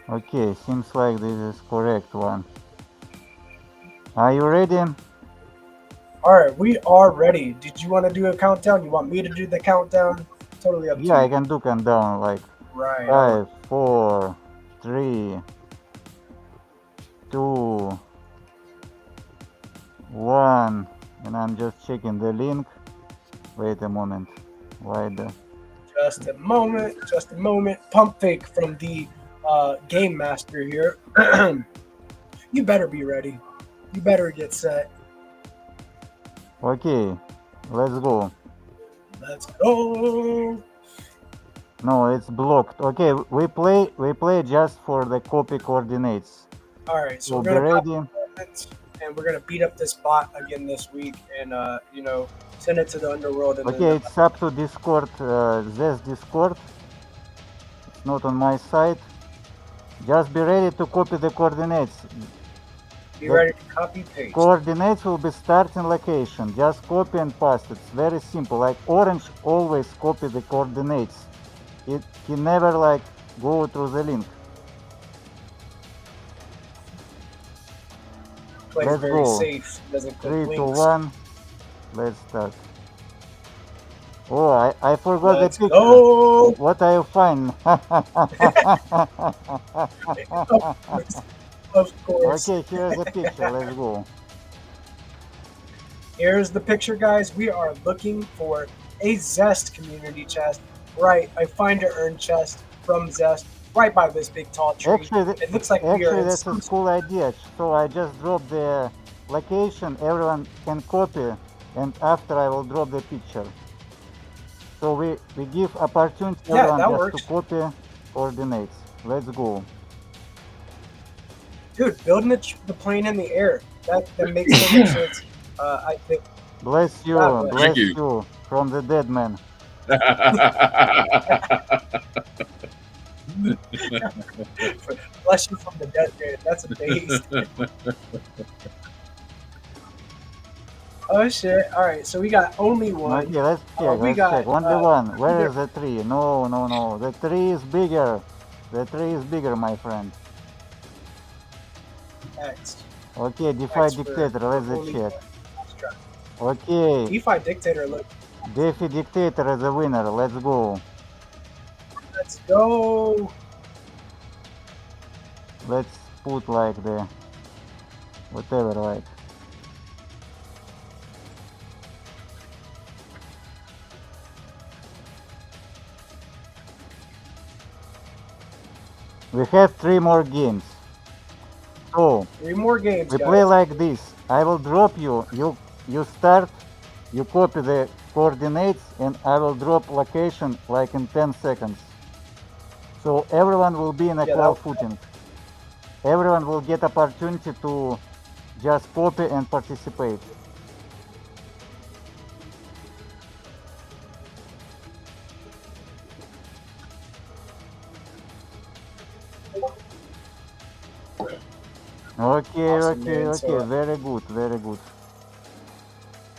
Okay, seems like this is correct one. Are you ready? All right, we are ready. Did you want to do a countdown? You want me to do the countdown? Totally up to Yeah, I you. can do countdown like Right. All right. 5, 4, 3, 2, 1, and I'm just checking the link. Wait a moment. Why the? Just a moment. Just a moment. Pump fake from the game master here. You better be ready. You better get set. Okay, let's go. Let's go. No, it's blocked. Okay, we play just for the copy coordinates. All right, so So we're be gonna ready. and we're gonna beat up this bot again this week, and send it to the underworld. And Okay, then it's up to Discord. This Discord. It's not on my side. Just be ready to copy the coordinates. be The ready to copy paste. coordinates will be starting location. Just copy and paste. It's very simple. Like Orange always copy the coordinates. He never like go through the link. Plays Let's very go. safe. Doesn't click 3, 2, links. 1. Let's start. Oh, I forgot Let's the picture. go. What are you finding? Of course. Okay, here's the picture. Let's go. Here's the picture, guys. We are looking for a Zest community chest. Right, a find to earn chest from Zest, right by this big tall tree. Actually, It looks like we are in that's a cool idea. So I just drop the location. Everyone can copy, and after I will drop the picture. So we give opportunity Yeah, everyone that just works. to copy coordinates. Let's go. Dude, building the plane in the air. That makes so much sense. I think. Bless you, God bless. bless you. you from the dead man. Bless you from the dead man. That's amazing. Oh shit! All right, so we got only one. Okay, let's check. we Let's got, check. Only one. Where is the tree? No, no, no. The tree is bigger. The tree is bigger, my friend. X. Okay, DeFi X for Dictator. Let's only check. one. Okay, DeFi Dictator. Look, DeFi Dictator is the winner. Let's go. let's go. Let's put like the whatever like. We have 3 more games. So 3 more games, we guys. play like this. I will drop you. You start. You copy the coordinates, and I will drop location like in 10 seconds. So everyone will be in equal footing. Everyone will get opportunity to just copy and participate. Okay, Awesome, okay, man. okay. So, Very good, very good.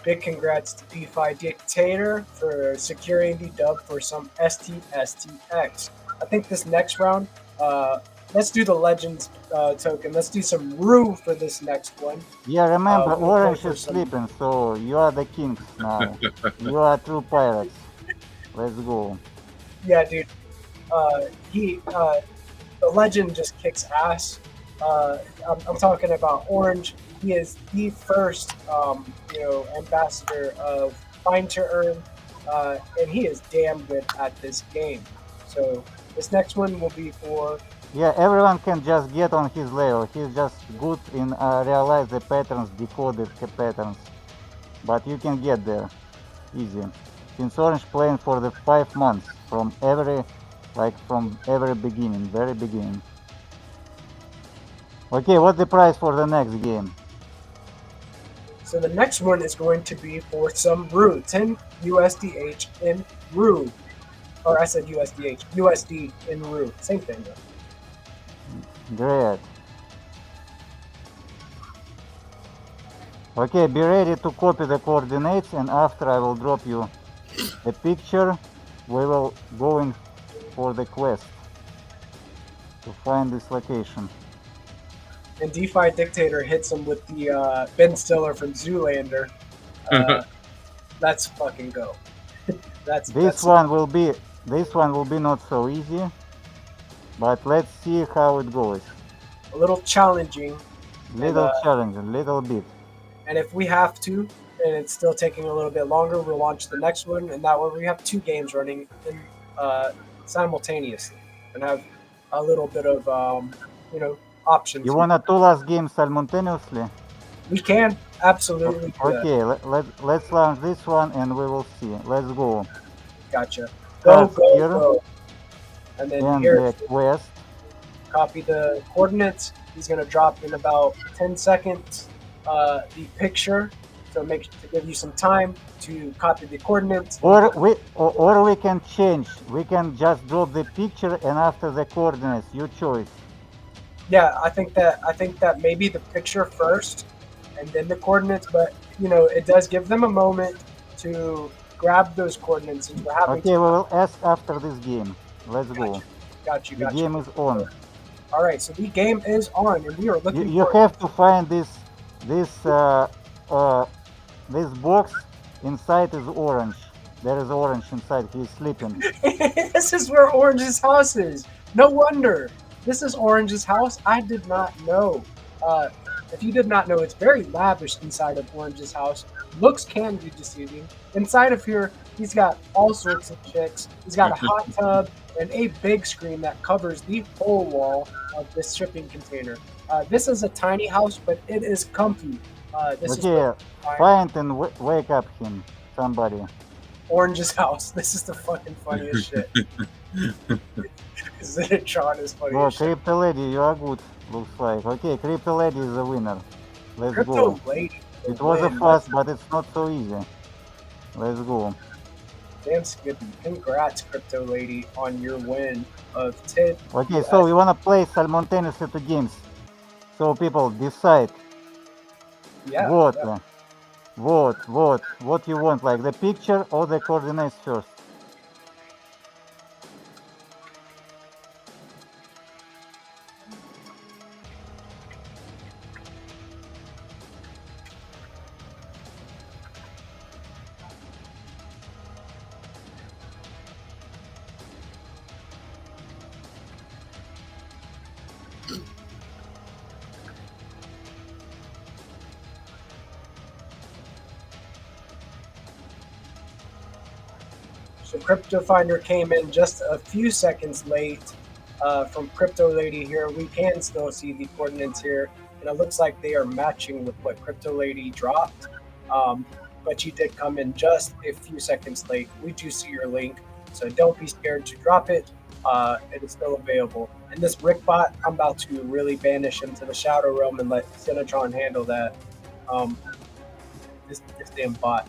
big congrats to DeFi Dictator for securing the dub for some STSTX. I think this next round, let's do the Legends token. Let's do some Rue for this next one. Yeah, remember, we'll Orange go for is some- sleeping, so you are the kings now. You are true pirates. Let's go. Yeah, dude. The Legend just kicks ass. I'm talking about Orange. He is the first, ambassador of Find to Earn, and he is damn good at this game. So this next one will be for. Yeah, everyone can just get on his level. He's just good in realize the patterns, decode the patterns. But you can get there easy. Since Orange playing for the 5 months from every beginning, very beginning. Okay, what's the price for the next game? So the next one is going to be for some Rue, 10 USDH in Rue. Or I said USDH, USD in Rue. Same thing though. Great. Okay, be ready to copy the coordinates, and after I will drop you a picture, we will going for the quest. to find this location. And DeFi Dictator hits him with the Ben Stiller from Zoolander. Let's fucking go. This one will be not so easy, but let's see how it goes. A little challenging. Little challenging, little bit. And if we have to, and it's still taking a little bit longer, we'll launch the next one, and that way we have 2 games running in, simultaneously, and have a little bit of options. You wanna 2 last games simultaneously? We can absolutely. Okay, let's launch this one and we will see. Let's go. Gotcha. Go, here. go. And then And here, the quest. copy the coordinates. He's gonna drop in about 10 seconds the picture, so to give you some time to copy the coordinates. Or we can change. We can just drop the picture and after the coordinates, your choice. Yeah, I think that maybe the picture first and then the coordinates, but it does give them a moment to grab those coordinates, and we're having. Okay, we will ask after this game. Let's go. Got you. The game is on. All right, so the game is on, and we are looking. You have to find this box. Inside is orange. There is orange inside. He's sleeping. This is where Orange's house is. No wonder. This is Orange's house. I did not know. If you did not know, it's very lavish inside of Orange's house. Looks can be deceiving. Inside of here, he's got all sorts of chicks. He's got a hot tub and a big screen that covers the whole wall of this shipping container. This is a tiny house, but it is comfy. Find and wake up him, somebody. Orange's house. This is the fucking funniest shit. Zitron is funny. Oh, Crypto Lady, you are good, looks like. Okay, Crypto Lady is the winner. Let's Crypto go. Lady. It was a fast, but it's not so easy. Let's go. Damn Skippy. Congrats, Crypto Lady, on your win of 10. Okay, so we wanna play simultaneously 2 games. So people decide. Yeah. What you want, like the picture or the coordinates first? So Crypto Finder came in just a few seconds late from Crypto Lady here. We can still see the coordinates here, and it looks like they are matching with what Crypto Lady dropped. But you did come in just a few seconds late. We do see your link, so don't be scared to drop it. It is still available. And this Rickbot, I'm about to really banish him to the Shadow Realm and let Cinetron handle that. This damn bot.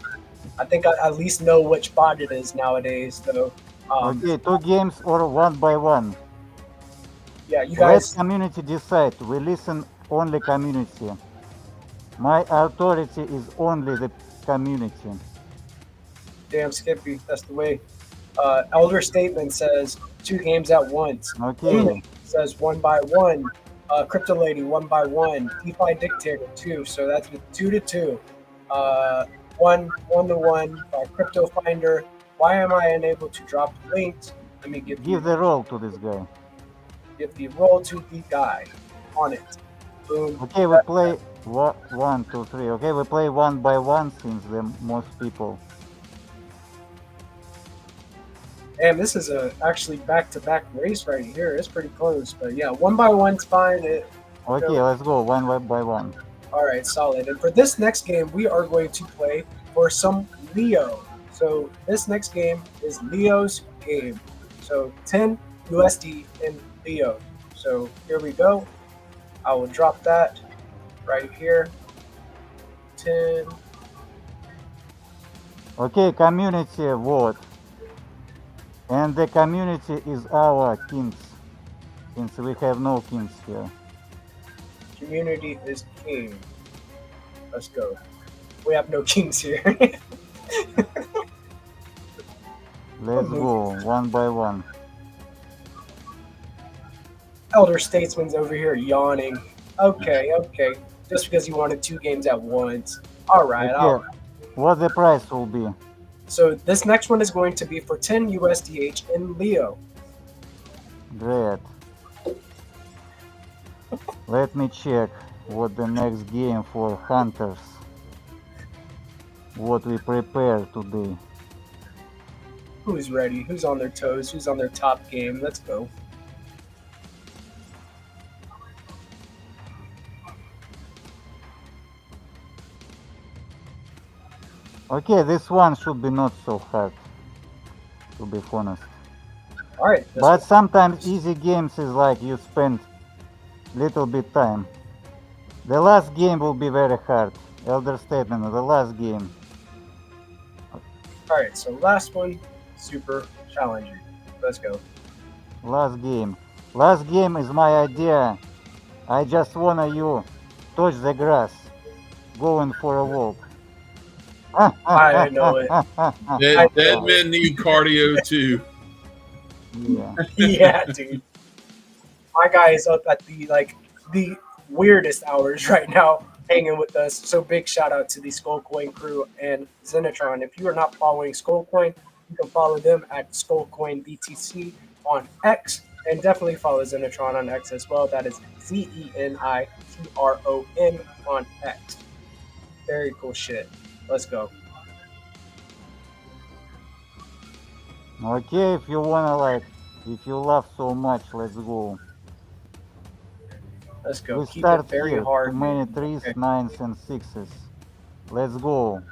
I think I at least know which bot it is nowadays, though. Okay, 2 games or 1 by 1. Yeah, you guys. Let community decide. We listen only community. My authority is only the community. Damn Skippy, that's the way. Elder Statement says 2 games at once. Okay. Says 1 by 1. Crypto Lady 1 by 1. DeFi Dictator 2. So that's 2 to 2. 1 to 1 by Crypto Finder. Why am I unable to drop the links? Let me give the role to this guy. Give the role to the guy on it. Boom. Okay, we play 1, 2, 3. Okay, we play 1 by 1 since the most people. Damn, this is a actually back-to-back race right here. It's pretty close, but yeah, 1 by 1's fine. Okay, let's go 1 by 1. All right, solid. And for this next game, we are going to play for some Leo. So this next game is Leo's game. So 10 USD in Leo. So here we go. I will drop that right here. 10. Okay, community vote. And the community is our kings, since we have no kings here. Community is king. Let's go. We have no kings here. Let's go 1 by 1. Elder Statesman's over here yawning. Okay, okay. Just because you wanted 2 games at once. All right, all Okay, right. what the price will be? So this next one is going to be for 10 USDH in Leo. Great. Let me check what the next game for hunters. What we prepare today. Who's ready? Who's on their toes? Who's on their top game? Let's go. Okay, this one should be not so hard, to be honest. All right. But sometimes easy games is like you spend little bit time. The last game will be very hard. Elder Statement, the last game. All right. So last one, super challenging. Let's go. Last game. Last game is my idea. I just wanna you touch the grass, going for a walk. I know it. Dead men need cardio too. Yeah. Yeah, dude. My guy is up at the weirdest hours right now, hanging with us. So big shout out to the Skullcoin crew and Zenitron. If you are not following Skullcoin, you can follow them at Skullcoin BTC on X, and definitely follow Zenitron on X as well. That is ZENITRON on X. Very cool shit. Let's go. Okay, if you wanna if you love so much, let's go. Let's go. We Keep start it very here. hard. Too many man. threes, Okay. 9s, and 6s. Let's go.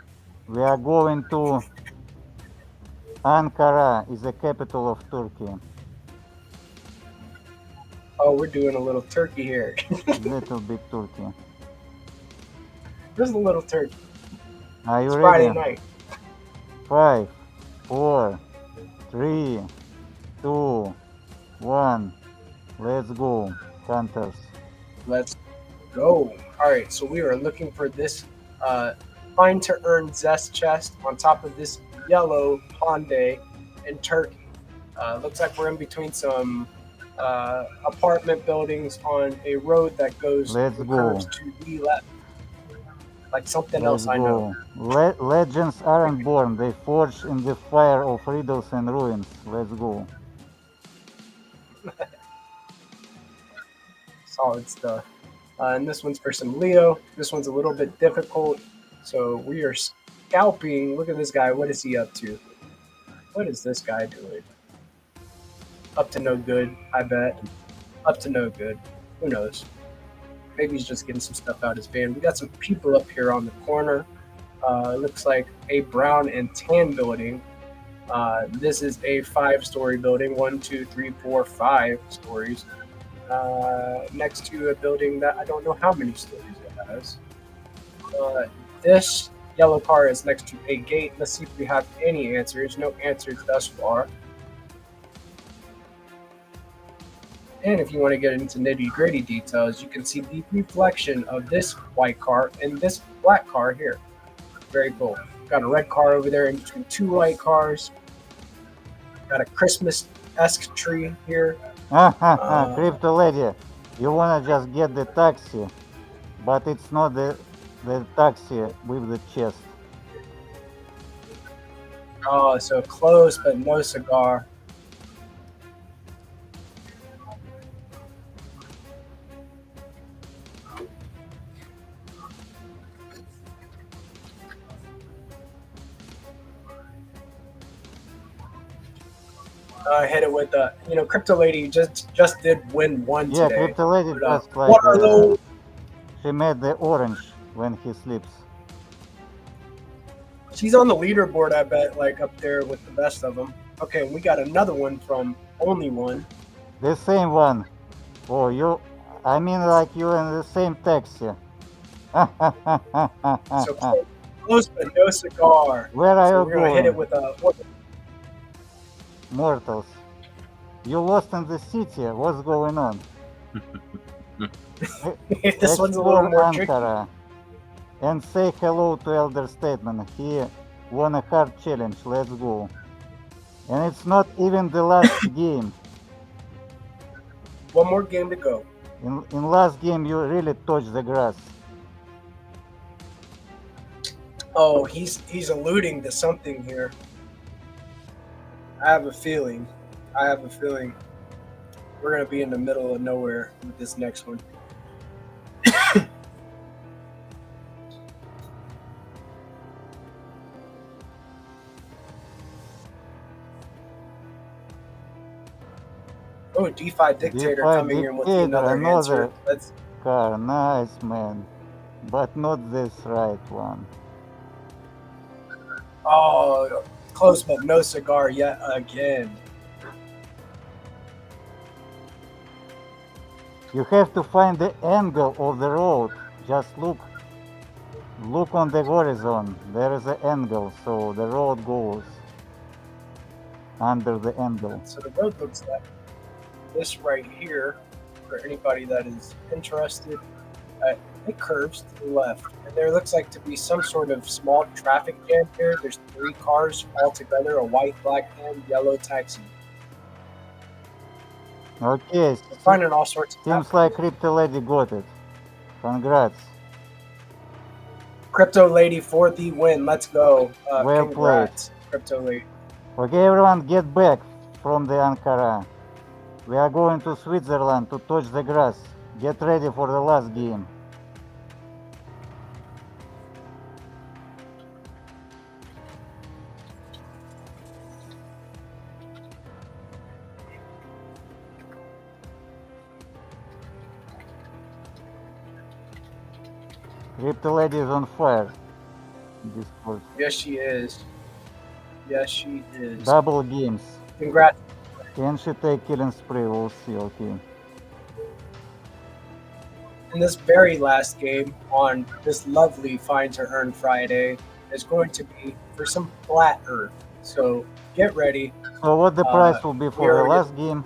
We are going to Ankara, is the capital of Turkey. Oh, we're doing a little turkey here. Little bit Turkey. There's a little turkey. Are you It's Friday ready? night. 5, 4, 3, 2, 1. Let's go, hunters. Let's go. All right, so we are looking for this find to earn zest chest on top of this yellow Hyundai in Turkey. Looks like we're in between some apartment buildings on a road that goes Let's curves go. to the left. Like something Let's else I know. go. Legends aren't born, they forge in the fire of riddles and ruins. Let's go. Solid stuff. And this one's for some Leo. This one's a little bit difficult. So we are scalping. Look at this guy. What is he up to? What is this guy doing? Up to no good, I bet. Up to no good. Who knows? Maybe he's just getting some stuff out of his van. We got some people up here on the corner. It looks like a brown and tan building. This is a 5-story building. 1, 2, 3, 4, 5 stories. Next to a building that I don't know how many stories it has. This yellow car is next to a gate. Let's see if we have any answers. No answers thus far. And if you want to get into nitty-gritty details, you can see the reflection of this white car and this black car here. Very cool. Got a red car over there in between 2 white cars. Got a Christmas-esque tree here. Crypto lady, you wanna just get the taxi, but it's not the taxi with the chest. Oh, so close but no cigar. Hit it with the, Crypto Lady just did win one Yeah, today. crypto lady But, just what are those? she made the orange when he sleeps. She's on the leaderboard, I bet, like up there with the best of them. Okay, we got another one from Only One. The same one. Oh, I mean like you in the same taxi. So close but no cigar. Where are So you we're gonna hit it going? with a. Mortals. You lost in the city, what's going on? This one's a little Explore more tricky. Ankara and say hello to Elder Statement. He won a hard challenge. Let's go. And it's not even the last game. One more game to go. In last game, you really touched the grass. Oh, he's alluding to something here. I have a feeling. We're gonna be in the middle of nowhere with this next one. Oh, DeFi Dictator DeFi coming in with Dictator, another answer. another car. Nice, man. But not this right one. Oh, close but no cigar yet again. You have to find the angle of the road. Just look on the horizon. There is an angle, so the road goes under the angle. So the road looks like this right here. For anybody that is interested, it curves to the left, and there looks like to be some sort of small traffic jam here. There's 3 cars all together: a white, black, and yellow taxi. Okay, We're finding all sorts of seems like Crypto Lady got it. Congrats. Crypto Lady for the win. Let's go. Well Congrats, Crypto Lady. Okay, everyone, get back from the Ankara. We are going to Switzerland to touch the grass. Get ready for the last game. Crypto Lady is on fire. Discord. Yes, she is. Yes, she is. Double games. Congrats. Can she take killing spree? We'll see. Okay. In this very last game on this lovely Find to Earn Friday is going to be for some flat Earth. So get ready. So what the price will be for the are- last game?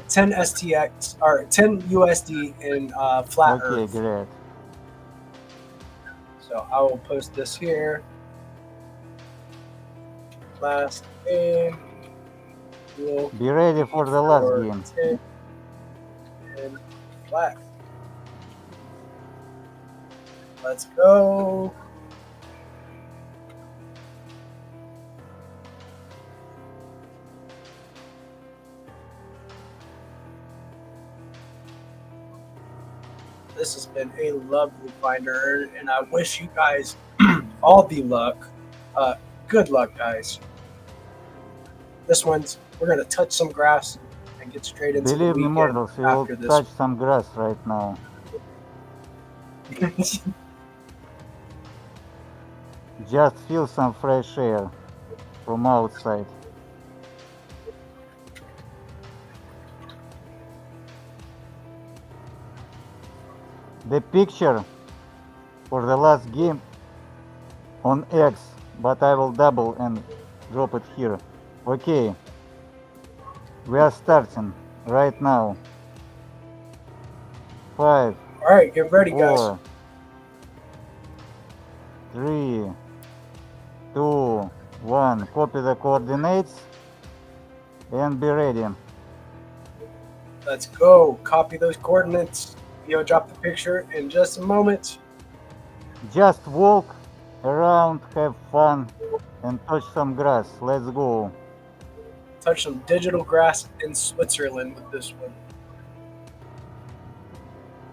10 STX or 10 USD in flat Okay, Earth. great. So I will post this here. Last game. Will Be ready for the last for game. 10 in flat. Let's go. This has been a lovely finder, and I wish you guys all the luck. Good luck, guys. This one's, we're going to touch some grass and get straight into Believe the me, weekend mortals, you will after this. touch some grass right now. Just feel some fresh air from outside. The picture for the last game on X, but I will double and drop it here. Okay, we are starting right now. 5, All right, get ready, guys. 4, 3, 2, 1. Copy the coordinates and be ready. Let's go. Copy those coordinates. You'll drop the picture in just a moment. Just walk around, have fun, and touch some grass. Let's go. Touch some digital grass in Switzerland with this one.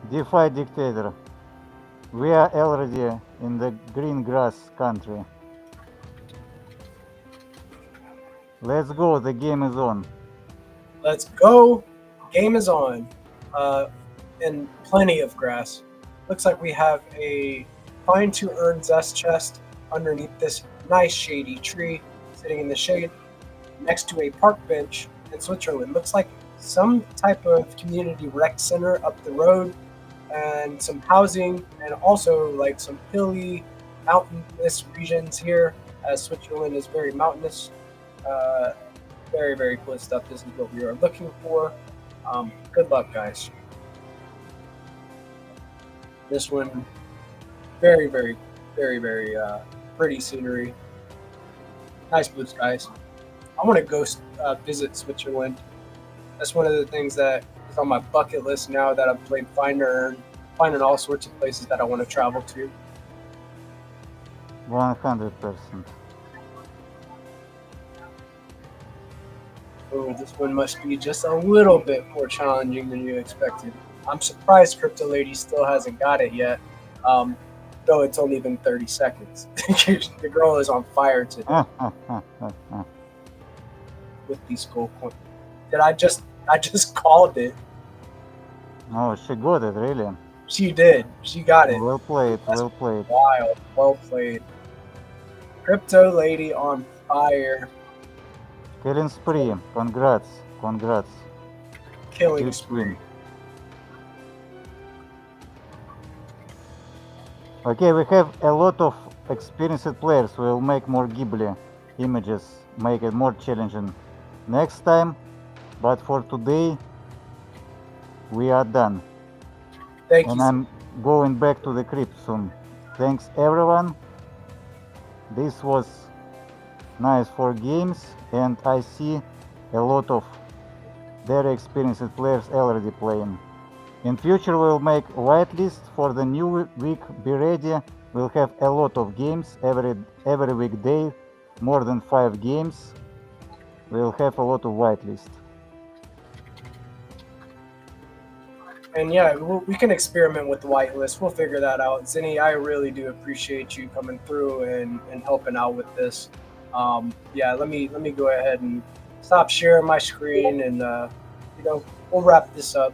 DeFi Dictator. We are already in the green grass country. Let's go, the game is on. Let's go. Game is on. And plenty of grass. Looks like we have a Find to Earn Zest chest underneath this nice shady tree, sitting in the shade next to a park bench in Switzerland. Looks like some type of community rec center up the road, and some housing, and also like some hilly, mountainous regions here, as Switzerland is very mountainous. Very, very cool stuff. This is what we are looking for. Good luck, guys. This one, very, very, very, very pretty scenery. Nice blue skies. I want to go visit Switzerland. That's one of the things that is on my bucket list now that I've played Find and Earn, finding all sorts of places that I want to travel to. 100%. Oh, this one must be just a little bit more challenging than you expected. I'm surprised Crypto Lady still hasn't got it yet, though it's only been 30 seconds. The girl is on fire today with these gold coins. I just called it. Oh, she got it, really? She did. She got it. Well played, well played. Wild. Well played. Crypto Lady on fire. Killing spree. Congrats. Congrats. Killing Huge spree. win. Okay, we have a lot of experienced players who will make more Ghibli images, make it more challenging next time. But for today, we are done. Thank you. And I'm going back to the crypt soon. Thanks everyone. This was nice 4 games, and I see a lot of very experienced players already playing. In future we'll make whitelist for the new week. Be ready. We'll have a lot of games every weekday, more than 5 games. We'll have a lot of whitelist. And yeah, we can experiment with the whitelist. We'll figure that out. Zinni, I really do appreciate you coming through and helping out with this. Yeah, let me go ahead and stop sharing my screen, and we'll wrap this up.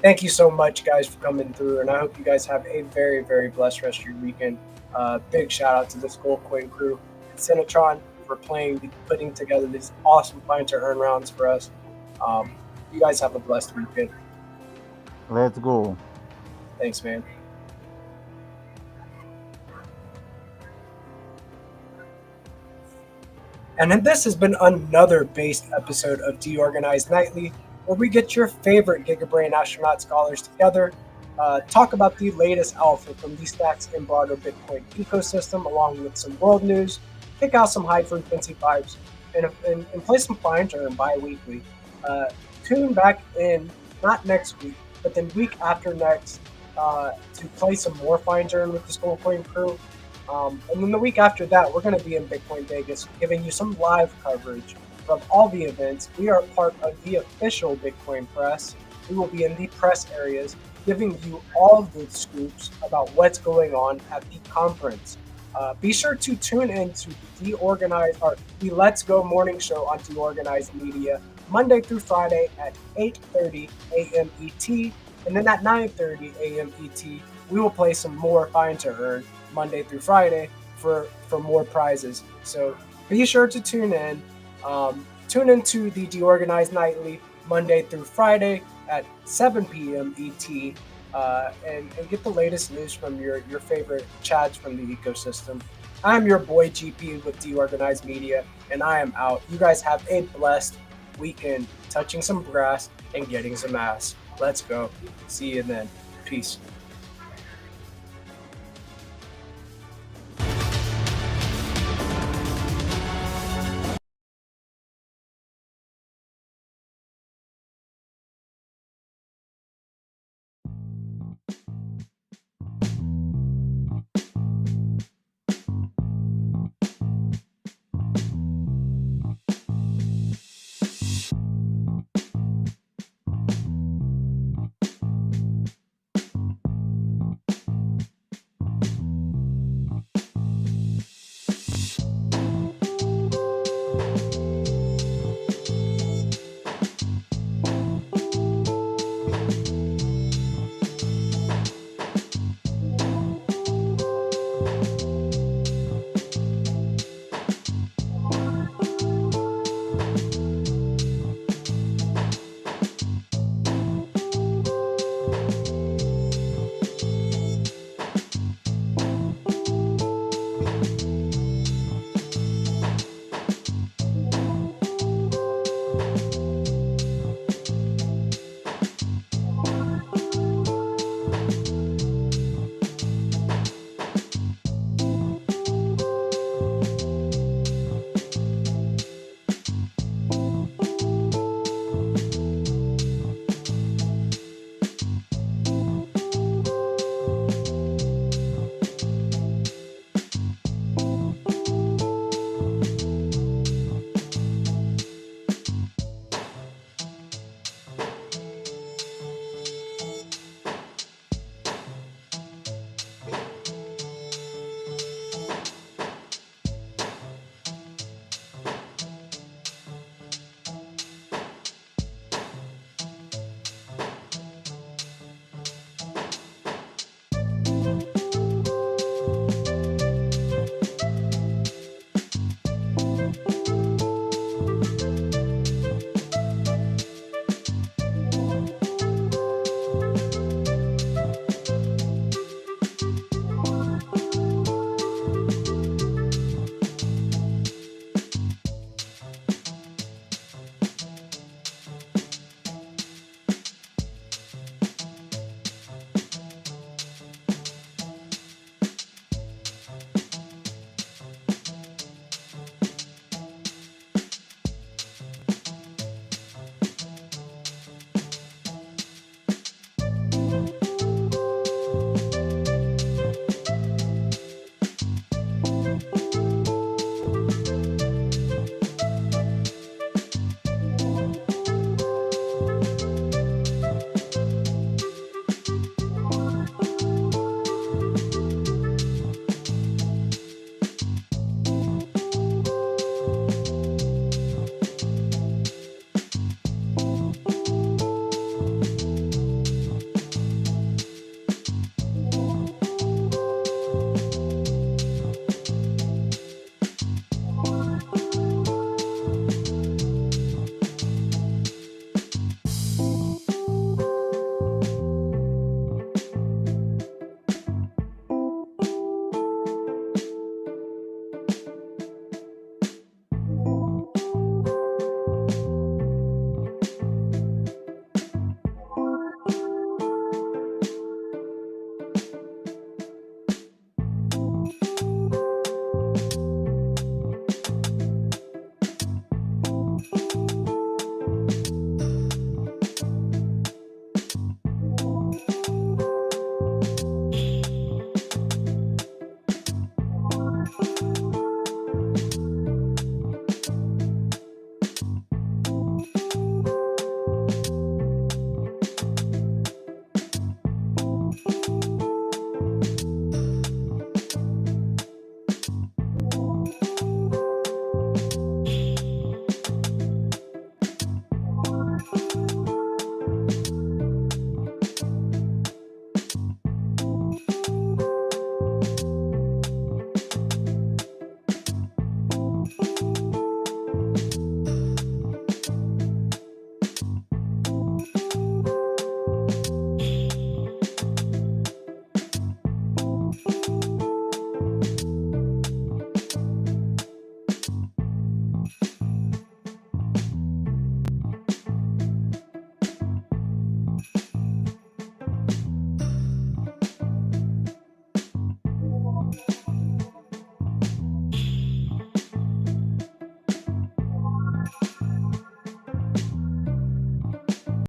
Thank you so much, guys, for coming through, and I hope you guys have a very, very blessed rest of your weekend. Big shout out to this Gold Coin crew and Cinetron for putting together these awesome Find to Earn rounds for us. You guys have a blessed weekend. Let's go. Thanks, man. And this has been another based episode of DeOrganized Nightly, where we get your favorite Giga Brain Astronaut Scholars together, talk about the latest alpha from the Stacks and broader Bitcoin ecosystem, along with some world news, kick out some high frequency vibes, and play some Find to Earn bi-weekly. Tune back in, not next week, but then week after next, to play some more Find to Earn with the Gold Coin crew. And then the week after that, we're going to be in Bitcoin Vegas, giving you some live coverage from all the events. We are part of the official Bitcoin press. We will be in the press areas, giving you all the scoops about what's going on at the conference. Be sure to tune in to the Let's Go morning show on DeOrganized Media, Monday through Friday at 8:30 a.m. ET. And then at 9:30 a.m. ET, we will play some more Find to Earn Monday through Friday for more prizes. So be sure to tune in. Tune into the DeOrganized Nightly Monday through Friday at 7 p.m. ET, and get the latest news from your favorite chads from the ecosystem. I'm your boy GP with DeOrganized Media, and I am out. You guys have a blessed weekend touching some grass and getting some ass. Let's go. See you then. Peace.